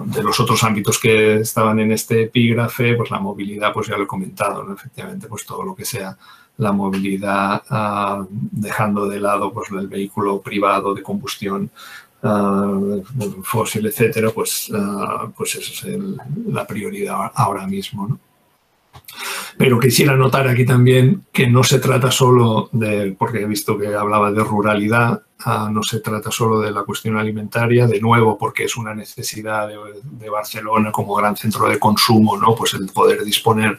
De los otros ámbitos que estaban en este epígrafe, pues la movilidad, pues ya lo he comentado, ¿no? Efectivamente, pues todo lo que sea la movilidad, dejando de lado pues el vehículo privado de combustión fósil, etcétera, pues eso es la prioridad ahora mismo, ¿no? Pero quisiera notar aquí también que no se trata solo de, porque he visto que hablaba de ruralidad, no se trata solo de la cuestión alimentaria, de nuevo porque es una necesidad de Barcelona como gran centro de consumo, ¿no? Pues el poder disponer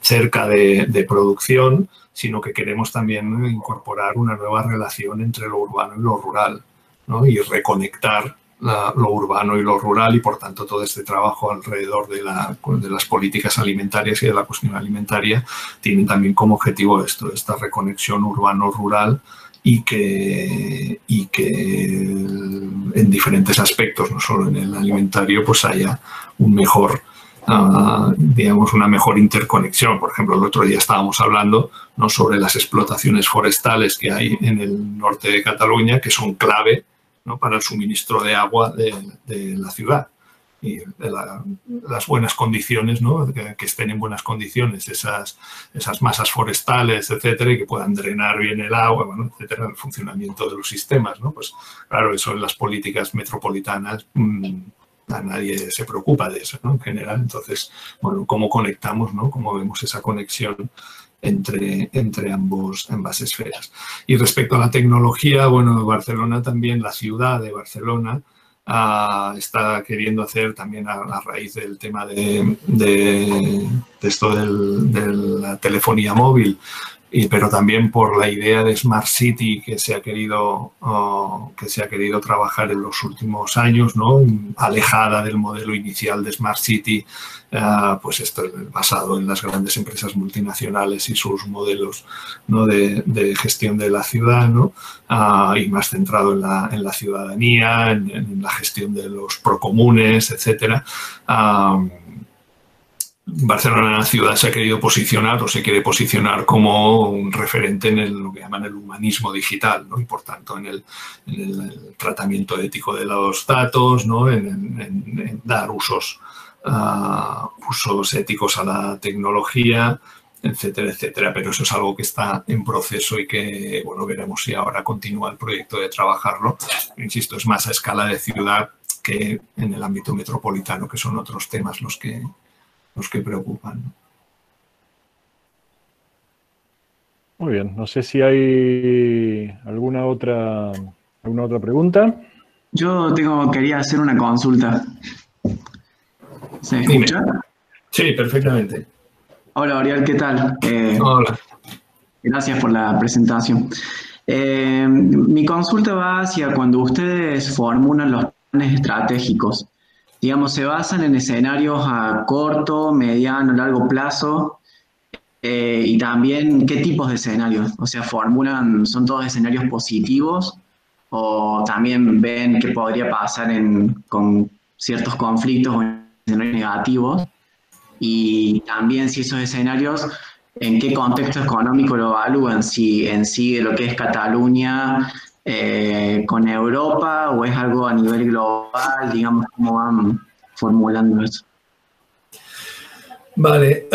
cerca de producción, sino que queremos también incorporar una nueva relación entre lo urbano y lo rural, ¿no? Y reconectar lo urbano y lo rural y, por tanto, todo este trabajo alrededor de las políticas alimentarias y de la cuestión alimentaria tiene también como objetivo esta reconexión urbano-rural y que en diferentes aspectos, no solo en el alimentario, pues haya un mejor, digamos, una mejor interconexión. Por ejemplo, el otro día estábamos hablando, ¿no?, sobre las explotaciones forestales que hay en el norte de Cataluña, que son clave, ¿no?, para el suministro de agua de la ciudad y de las buenas condiciones, ¿no?, que estén en buenas condiciones esas masas forestales, etcétera, y que puedan drenar bien el agua, bueno, etcétera, el funcionamiento de los sistemas, ¿no? Pues claro, eso en las políticas metropolitanas a nadie se preocupa de eso, ¿no?, en general. Entonces, bueno, ¿cómo conectamos, ¿no?, cómo vemos esa conexión entre ambas esferas? Y respecto a la tecnología, bueno, Barcelona también, la ciudad de Barcelona, está queriendo hacer también a raíz del tema de esto de la telefonía móvil, pero también por la idea de Smart City que se ha querido trabajar en los últimos años, ¿no?, alejada del modelo inicial de Smart City, pues esto es basado en las grandes empresas multinacionales y sus modelos, ¿no?, de gestión de la ciudad, ¿no?, y más centrado en la ciudadanía, en la gestión de los procomunes, etcétera. Barcelona, la ciudad, se ha querido posicionar o se quiere posicionar como un referente en lo que llaman el humanismo digital, ¿no?, y por tanto en el tratamiento ético de los datos, ¿no?, en dar usos éticos a la tecnología, etcétera, etcétera. Pero eso es algo que está en proceso y que, bueno, veremos si ahora continúa el proyecto de trabajarlo. Insisto, es más a escala de ciudad que en el ámbito metropolitano, que son otros temas los que preocupan. Muy bien, no sé si hay alguna otra pregunta. Quería hacer una consulta. ¿Se escucha? Sí, perfectamente. Hola, Oriol, ¿qué tal? Hola. Gracias por la presentación. Mi consulta va hacia cuando ustedes formulan los planes estratégicos. Digamos, ¿se basan en escenarios a corto, mediano, largo plazo? Y también, ¿qué tipos de escenarios? O sea, ¿son todos escenarios positivos? ¿O también ven qué podría pasar con ciertos conflictos o escenarios negativos? Y también si esos escenarios, ¿en qué contexto económico lo evalúan? Si en sí de lo que es Cataluña con Europa o es algo a nivel global, digamos, ¿cómo van formulando eso? Vale,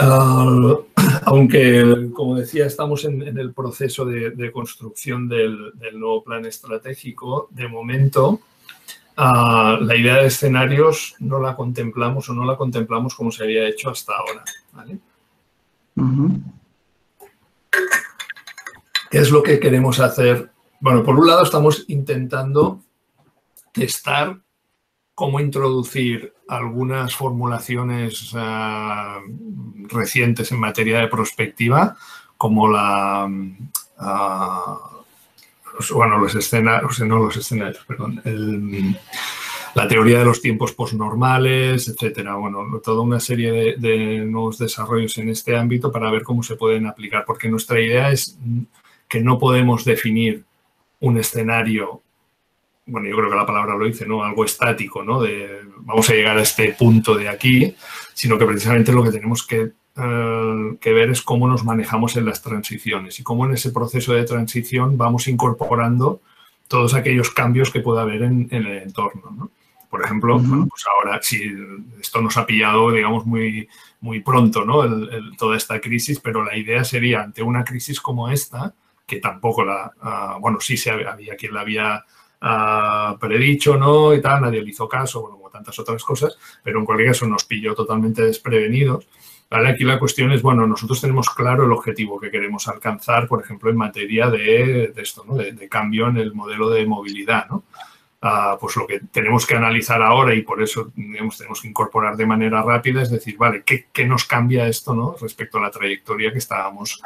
aunque, como decía, estamos en el proceso de construcción del nuevo plan estratégico, de momento la idea de escenarios no la contemplamos como se había hecho hasta ahora. ¿Vale? ¿Qué es lo que queremos hacer? Bueno, por un lado estamos intentando testar cómo introducir algunas formulaciones recientes en materia de prospectiva, como la... la teoría de los tiempos posnormales, etcétera. Bueno, toda una serie de nuevos desarrollos en este ámbito para ver cómo se pueden aplicar, porque nuestra idea es que no podemos definir un escenario, bueno, yo creo que la palabra lo dice, ¿no? Algo estático, ¿no? Vamos a llegar a este punto de aquí, sino que precisamente lo que tenemos que ver es cómo nos manejamos en las transiciones y cómo en ese proceso de transición vamos incorporando todos aquellos cambios que pueda haber en el entorno, ¿no? Por ejemplo, bueno, pues ahora, si esto nos ha pillado, digamos, muy, muy pronto, ¿no? Toda esta crisis, pero la idea sería, ante una crisis como esta, que tampoco bueno, sí había quien la había predicho, ¿no? Y tal, nadie le hizo caso, bueno, como tantas otras cosas, pero en cualquier caso nos pilló totalmente desprevenidos. ¿Vale? Aquí la cuestión es, bueno, nosotros tenemos claro el objetivo que queremos alcanzar, por ejemplo, en materia de esto, ¿no? De cambio en el modelo de movilidad, ¿no? Pues lo que tenemos que analizar ahora y por eso, digamos, tenemos que incorporar de manera rápida es decir, vale, ¿qué nos cambia esto, ¿no? Respecto a la trayectoria que estábamos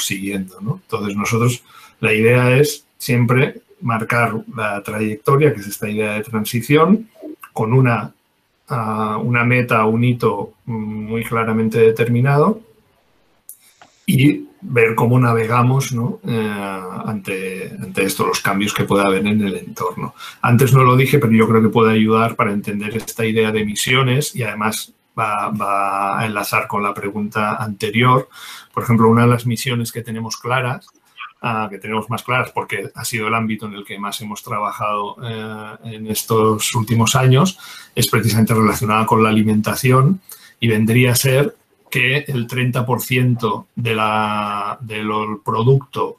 siguiendo, ¿no? Entonces, nosotros, la idea es siempre marcar la trayectoria, que es esta idea de transición, con una meta, un hito muy claramente determinado y ver cómo navegamos, ¿no? ante esto, los cambios que pueda haber en el entorno. Antes no lo dije, pero yo creo que puede ayudar para entender esta idea de misiones y además va a enlazar con la pregunta anterior. Por ejemplo, una de las misiones que tenemos claras, más claras porque ha sido el ámbito en el que más hemos trabajado en estos últimos años, es precisamente relacionada con la alimentación y vendría a ser que el 30% del producto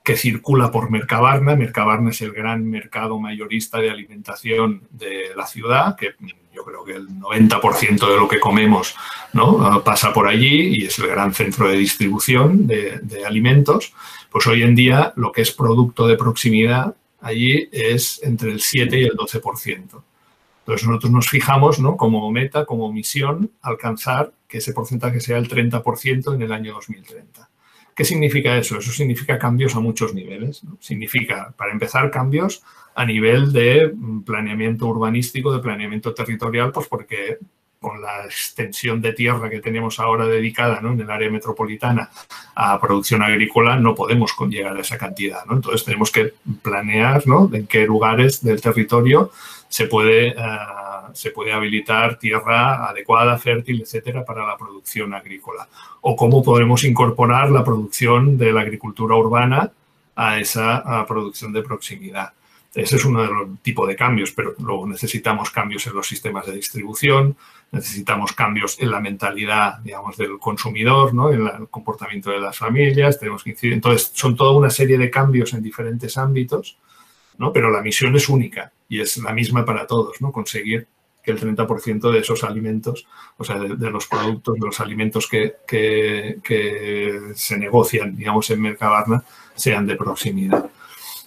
que circula por Mercabarna es el gran mercado mayorista de alimentación de la ciudad, que yo creo que el 90% de lo que comemos, ¿no? Pasa por allí y es el gran centro de distribución de alimentos. Pues hoy en día lo que es producto de proximidad allí es entre el 7 y el 12%. Entonces nosotros nos fijamos, ¿no? Como meta, como misión, alcanzar que ese porcentaje sea el 30% en el año 2030. ¿Qué significa eso? Eso significa cambios a muchos niveles, ¿no? Significa, para empezar, cambios a nivel de planeamiento urbanístico, de planeamiento territorial, pues porque con la extensión de tierra que tenemos ahora dedicada, ¿no? En el área metropolitana a producción agrícola, no podemos llegar a esa cantidad, ¿no? Entonces tenemos que planear, ¿no? En qué lugares del territorio se puede habilitar tierra adecuada, fértil, etcétera, para la producción agrícola. O cómo podemos incorporar la producción de la agricultura urbana a esa producción de proximidad. Ese es uno de los tipos de cambios, pero luego necesitamos cambios en los sistemas de distribución, necesitamos cambios en la mentalidad, digamos, del consumidor, ¿no? En el comportamiento de las familias, tenemos que incidir. Entonces, son toda una serie de cambios en diferentes ámbitos, ¿no? Pero la misión es única y es la misma para todos, ¿no? Conseguir que el 30% de esos alimentos, o sea, de los productos, de los alimentos que se negocian, digamos, en Mercabarna, sean de proximidad.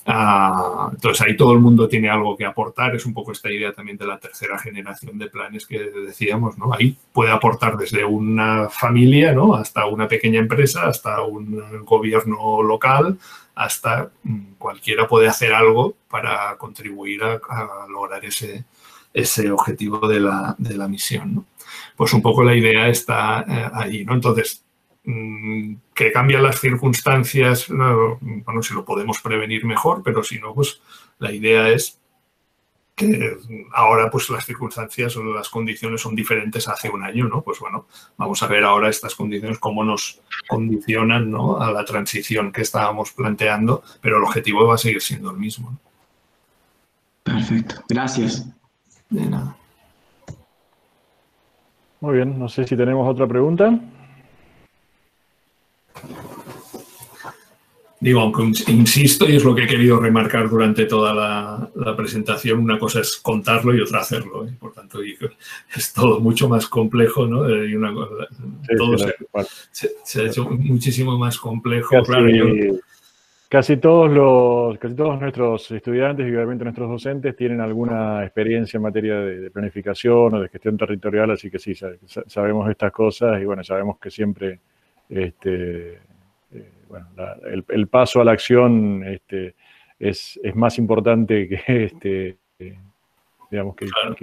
Entonces ahí todo el mundo tiene algo que aportar, es un poco esta idea también de la tercera generación de planes que decíamos, ¿no? Ahí puede aportar desde una familia, ¿no? Hasta una pequeña empresa, hasta un gobierno local, hasta cualquiera puede hacer algo para contribuir a lograr ese objetivo de la misión, ¿no? Pues un poco la idea está ahí, ¿no? Entonces, que cambian las circunstancias, bueno, si lo podemos prevenir mejor, pero si no, pues la idea es que ahora pues las circunstancias o las condiciones son diferentes a hace un año, ¿no? Pues bueno, vamos a ver ahora estas condiciones cómo nos condicionan, ¿no? A la transición que estábamos planteando, pero el objetivo va a seguir siendo el mismo, ¿no? Perfecto, gracias. De nada. Muy bien, no sé si tenemos otra pregunta. Digo, aunque insisto, y es lo que he querido remarcar durante toda la presentación, una cosa es contarlo y otra hacerlo, ¿eh? Por tanto, es todo mucho más complejo, ¿no? Y todo se ha hecho muchísimo más complejo. Casi todos nuestros estudiantes y obviamente nuestros docentes tienen alguna experiencia en materia de planificación o de gestión territorial, así que sí, sabemos estas cosas y bueno, sabemos que siempre bueno, el paso a la acción es más importante que digamos Claro.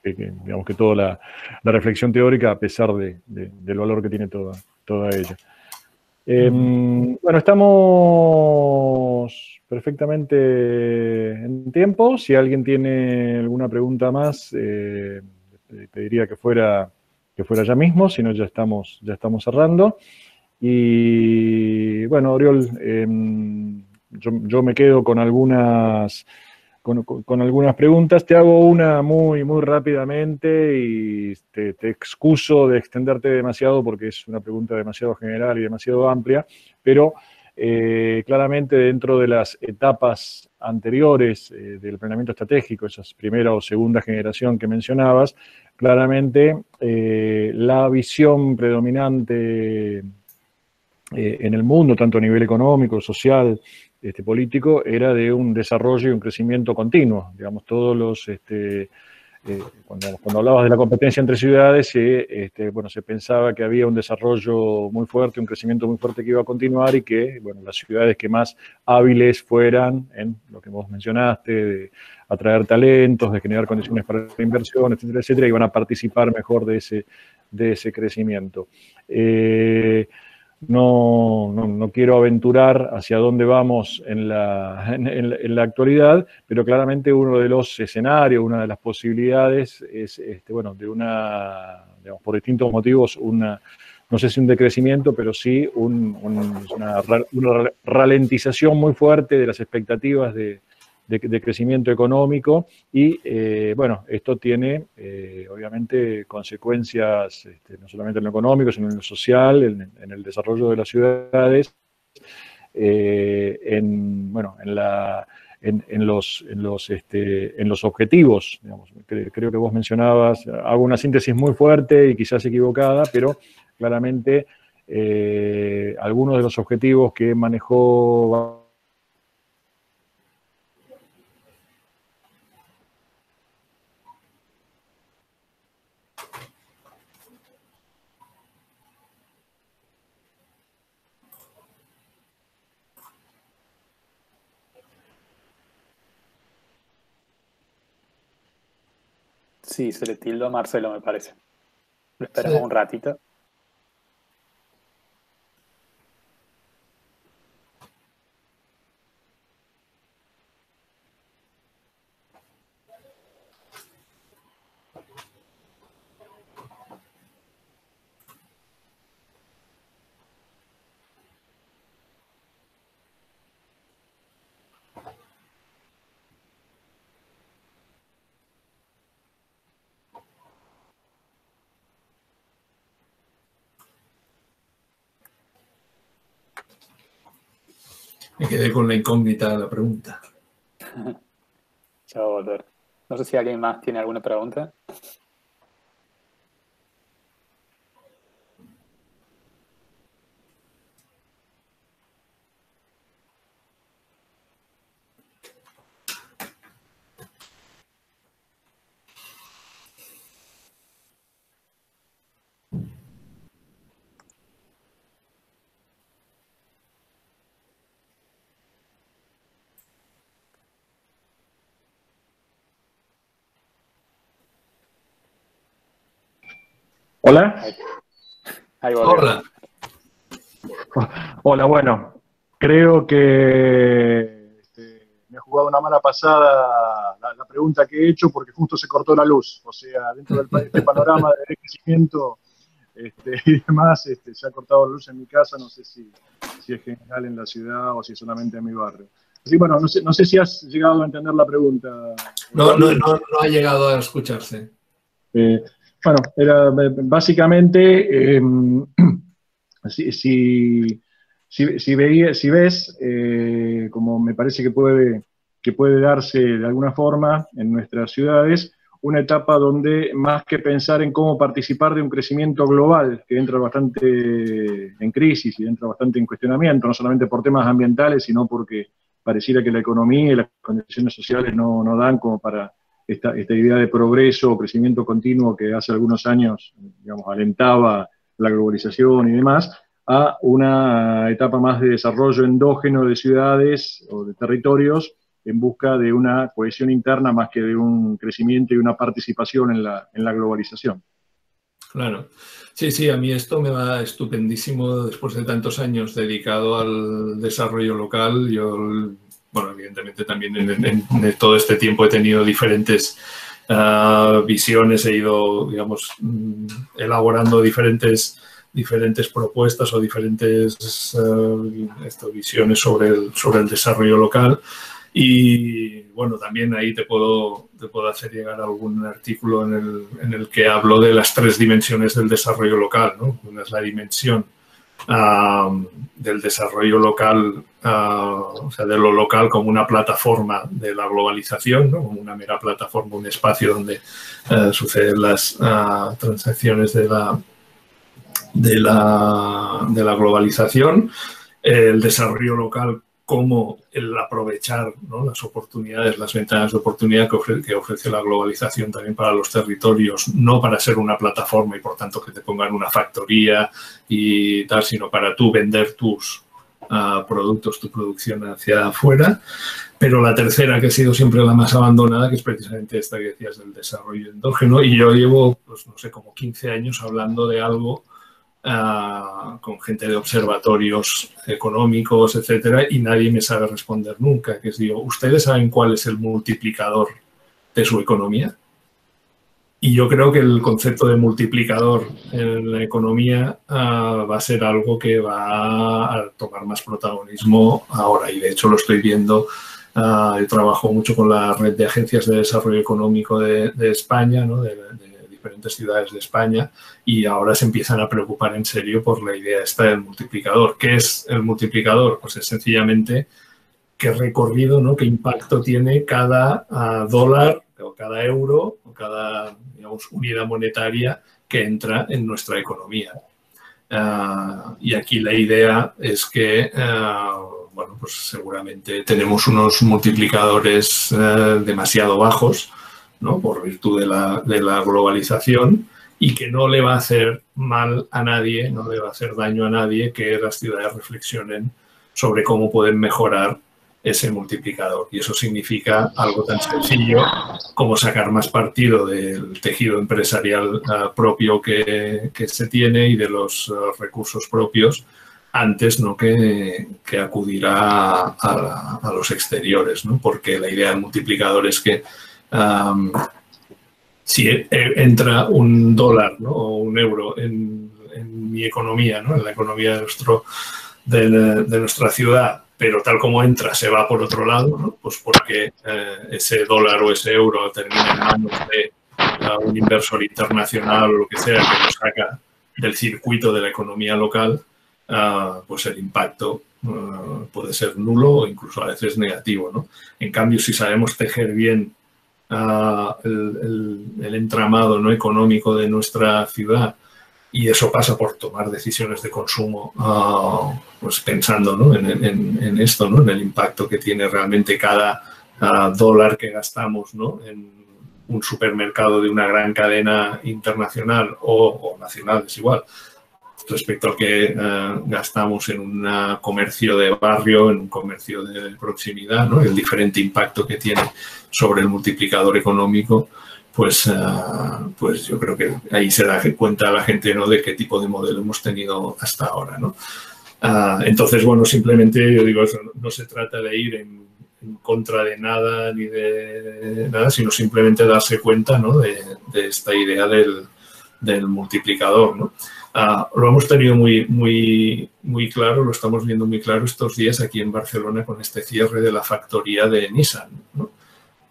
digamos que toda la reflexión teórica, a pesar del valor que tiene toda ella. Bueno, estamos perfectamente en tiempo. Si alguien tiene alguna pregunta más, pediría que fuera ya mismo, si no ya estamos cerrando. Y bueno, Oriol, yo me quedo con algunas preguntas. Te hago una muy, muy rápidamente y te excuso de extenderte demasiado porque es una pregunta demasiado general y demasiado amplia, pero claramente dentro de las etapas anteriores del planeamiento estratégico, esas primera o segunda generación que mencionabas, claramente la visión predominante en el mundo, tanto a nivel económico, social, político, era de un desarrollo y un crecimiento continuo. Digamos, todos los, cuando hablabas de la competencia entre ciudades, bueno, se pensaba que había un desarrollo muy fuerte, un crecimiento muy fuerte que iba a continuar y que, bueno, las ciudades que más hábiles fueran en lo que vos mencionaste, de atraer talentos, de generar condiciones para la inversión, etcétera, etcétera, iban a participar mejor de ese crecimiento. No quiero aventurar hacia dónde vamos en la actualidad, pero claramente uno de los escenarios, una de las posibilidades es, bueno, digamos, por distintos motivos, no sé si un decrecimiento, pero sí una ralentización muy fuerte de las expectativas de crecimiento económico y, bueno, esto tiene obviamente consecuencias no solamente en lo económico, sino en lo social, en el desarrollo de las ciudades, bueno, en los objetivos. Digamos. Creo que vos mencionabas, hago una síntesis muy fuerte y quizás equivocada, pero claramente algunos de los objetivos que manejó Sí, se le tildó a Marcelo, me parece. Lo Sí. esperamos un ratito. Me quedé con la incógnita de la pregunta. Ya va a volver. No sé si alguien más tiene alguna pregunta. Hola. Ahí va. Hola. Hola, bueno, creo que me ha jugado una mala pasada la pregunta que he hecho porque justo se cortó la luz. O sea, dentro de este panorama de crecimiento y demás, se ha cortado la luz en mi casa. No sé si es general en la ciudad o si es solamente en mi barrio. Así, bueno, no sé si has llegado a entender la pregunta. No ha llegado a escucharse. Bueno, era básicamente, si ves, como me parece que puede darse de alguna forma en nuestras ciudades, una etapa donde más que pensar en cómo participar de un crecimiento global que entra bastante en crisis y entra bastante en cuestionamiento, no solamente por temas ambientales, sino porque pareciera que la economía y las condiciones sociales no dan como para esta idea de progreso o crecimiento continuo que hace algunos años, digamos, alentaba la globalización y demás, a una etapa más de desarrollo endógeno de ciudades o de territorios en busca de una cohesión interna más que de un crecimiento y una participación en la globalización. Claro. Sí, a mí esto me va estupendísimo después de tantos años dedicado al desarrollo local. Yo, bueno, evidentemente también en todo este tiempo he tenido diferentes visiones, he ido, digamos, elaborando diferentes propuestas o diferentes visiones sobre el desarrollo local. Y bueno, también ahí te puedo hacer llegar algún artículo en el que hablo de las 3 dimensiones del desarrollo local, ¿no? Una es la dimensión del desarrollo local, o sea, de lo local como una plataforma de la globalización, ¿no? Como una mera plataforma, un espacio donde suceden las transacciones de la globalización. El desarrollo local como el aprovechar, ¿no?, las oportunidades, las ventanas de oportunidad que ofrece la globalización también para los territorios, no para ser una plataforma y por tanto que te pongan una factoría y tal, sino para tú vender tus productos, tu producción hacia afuera. Pero la tercera, que ha sido siempre la más abandonada, que es precisamente esta que decías del desarrollo endógeno, y yo llevo, pues no sé, como 15 años hablando de algo con gente de observatorios económicos, etcétera, y nadie me sabe responder nunca, que es, digo, ¿ustedes saben cuál es el multiplicador de su economía? Y yo creo que el concepto de multiplicador en la economía va a ser algo que va a tomar más protagonismo ahora, y de hecho lo estoy viendo. Yo trabajo mucho con la red de agencias de desarrollo económico de España, ¿no?, de diferentes ciudades de España, y ahora se empiezan a preocupar en serio por la idea esta del multiplicador. ¿Qué es el multiplicador? Pues es sencillamente qué recorrido, ¿no?, qué impacto tiene cada dólar o cada euro o cada, digamos, unidad monetaria que entra en nuestra economía. Y aquí la idea es que, bueno, pues seguramente tenemos unos multiplicadores demasiado bajos, ¿no?, por virtud de la globalización, y que no le va a hacer mal a nadie, no le va a hacer daño a nadie que las ciudades reflexionen sobre cómo pueden mejorar ese multiplicador. Y eso significa algo tan sencillo como sacar más partido del tejido empresarial propio que se tiene y de los recursos propios antes, ¿no?, que acudir a los exteriores, ¿no? Porque la idea del multiplicador es que si entra un dólar, ¿no?, o un euro en mi economía, ¿no?, en la economía de nuestra ciudad, pero tal como entra se va por otro lado, ¿no?, pues porque ese dólar o ese euro termina en manos de un inversor internacional o lo que sea que lo saca del circuito de la economía local, pues el impacto puede ser nulo o incluso a veces negativo, ¿no? En cambio, si sabemos tejer bien el entramado, ¿no?, económico de nuestra ciudad, y eso pasa por tomar decisiones de consumo, pues pensando, ¿no?, en esto, ¿no?, en el impacto que tiene realmente cada dólar que gastamos, ¿no?, en un supermercado de una gran cadena internacional o nacional, es igual, respecto al que gastamos en un comercio de barrio, en un comercio de proximidad, ¿no?, el diferente impacto que tiene sobre el multiplicador económico pues yo creo que ahí se da cuenta la gente, ¿no?, de qué tipo de modelo hemos tenido hasta ahora, ¿no? Entonces, bueno, simplemente yo digo, eso, no se trata de ir en contra de nada ni de nada, sino simplemente darse cuenta, ¿no?, de esta idea del multiplicador, ¿no? Lo hemos tenido muy claro, lo estamos viendo muy claro estos días aquí en Barcelona con este cierre de la factoría de Nissan, ¿no?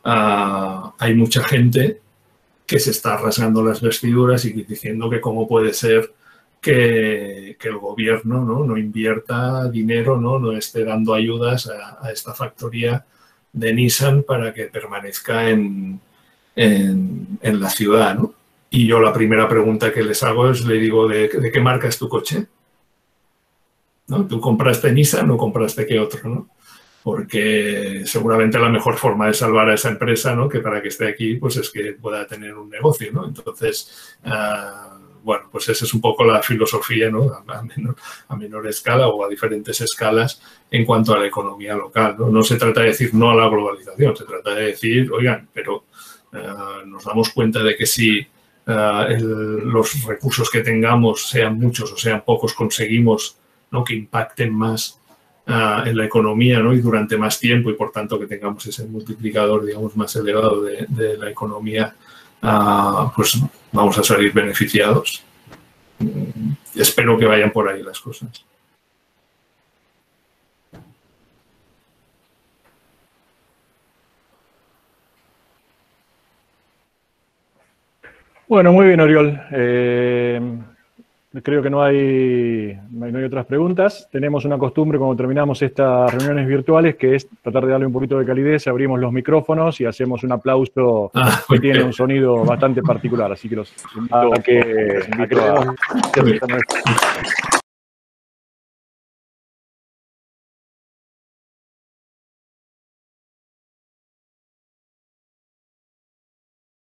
Hay mucha gente que se está rasgando las vestiduras y diciendo que cómo puede ser que el gobierno no invierta dinero, no esté dando ayudas a esta factoría de Nissan para que permanezca en la ciudad, ¿no? Y yo la primera pregunta que les hago es, le digo, ¿de qué marca es tu coche? ¿No? ¿Tú compraste Nissan o compraste qué otro, no? Porque seguramente la mejor forma de salvar a esa empresa, ¿no?, que para que esté aquí, pues es que pueda tener un negocio, ¿no? Entonces, bueno, pues esa es un poco la filosofía, ¿no?, a menor escala o a diferentes escalas en cuanto a la economía local, ¿no? No se trata de decir no a la globalización, se trata de decir, oigan, pero nos damos cuenta de que si los recursos que tengamos, sean muchos o sean pocos, conseguimos, ¿no?, que impacten más en la economía, ¿no?, y durante más tiempo, y por tanto que tengamos ese multiplicador, digamos, más elevado de la economía, pues vamos a salir beneficiados. Espero que vayan por ahí las cosas. Bueno, muy bien, Oriol. Creo que no hay otras preguntas. Tenemos una costumbre cuando terminamos estas reuniones virtuales, que es tratar de darle un poquito de calidez. Abrimos los micrófonos y hacemos un aplauso que tiene un sonido bastante particular. Así que los invito a que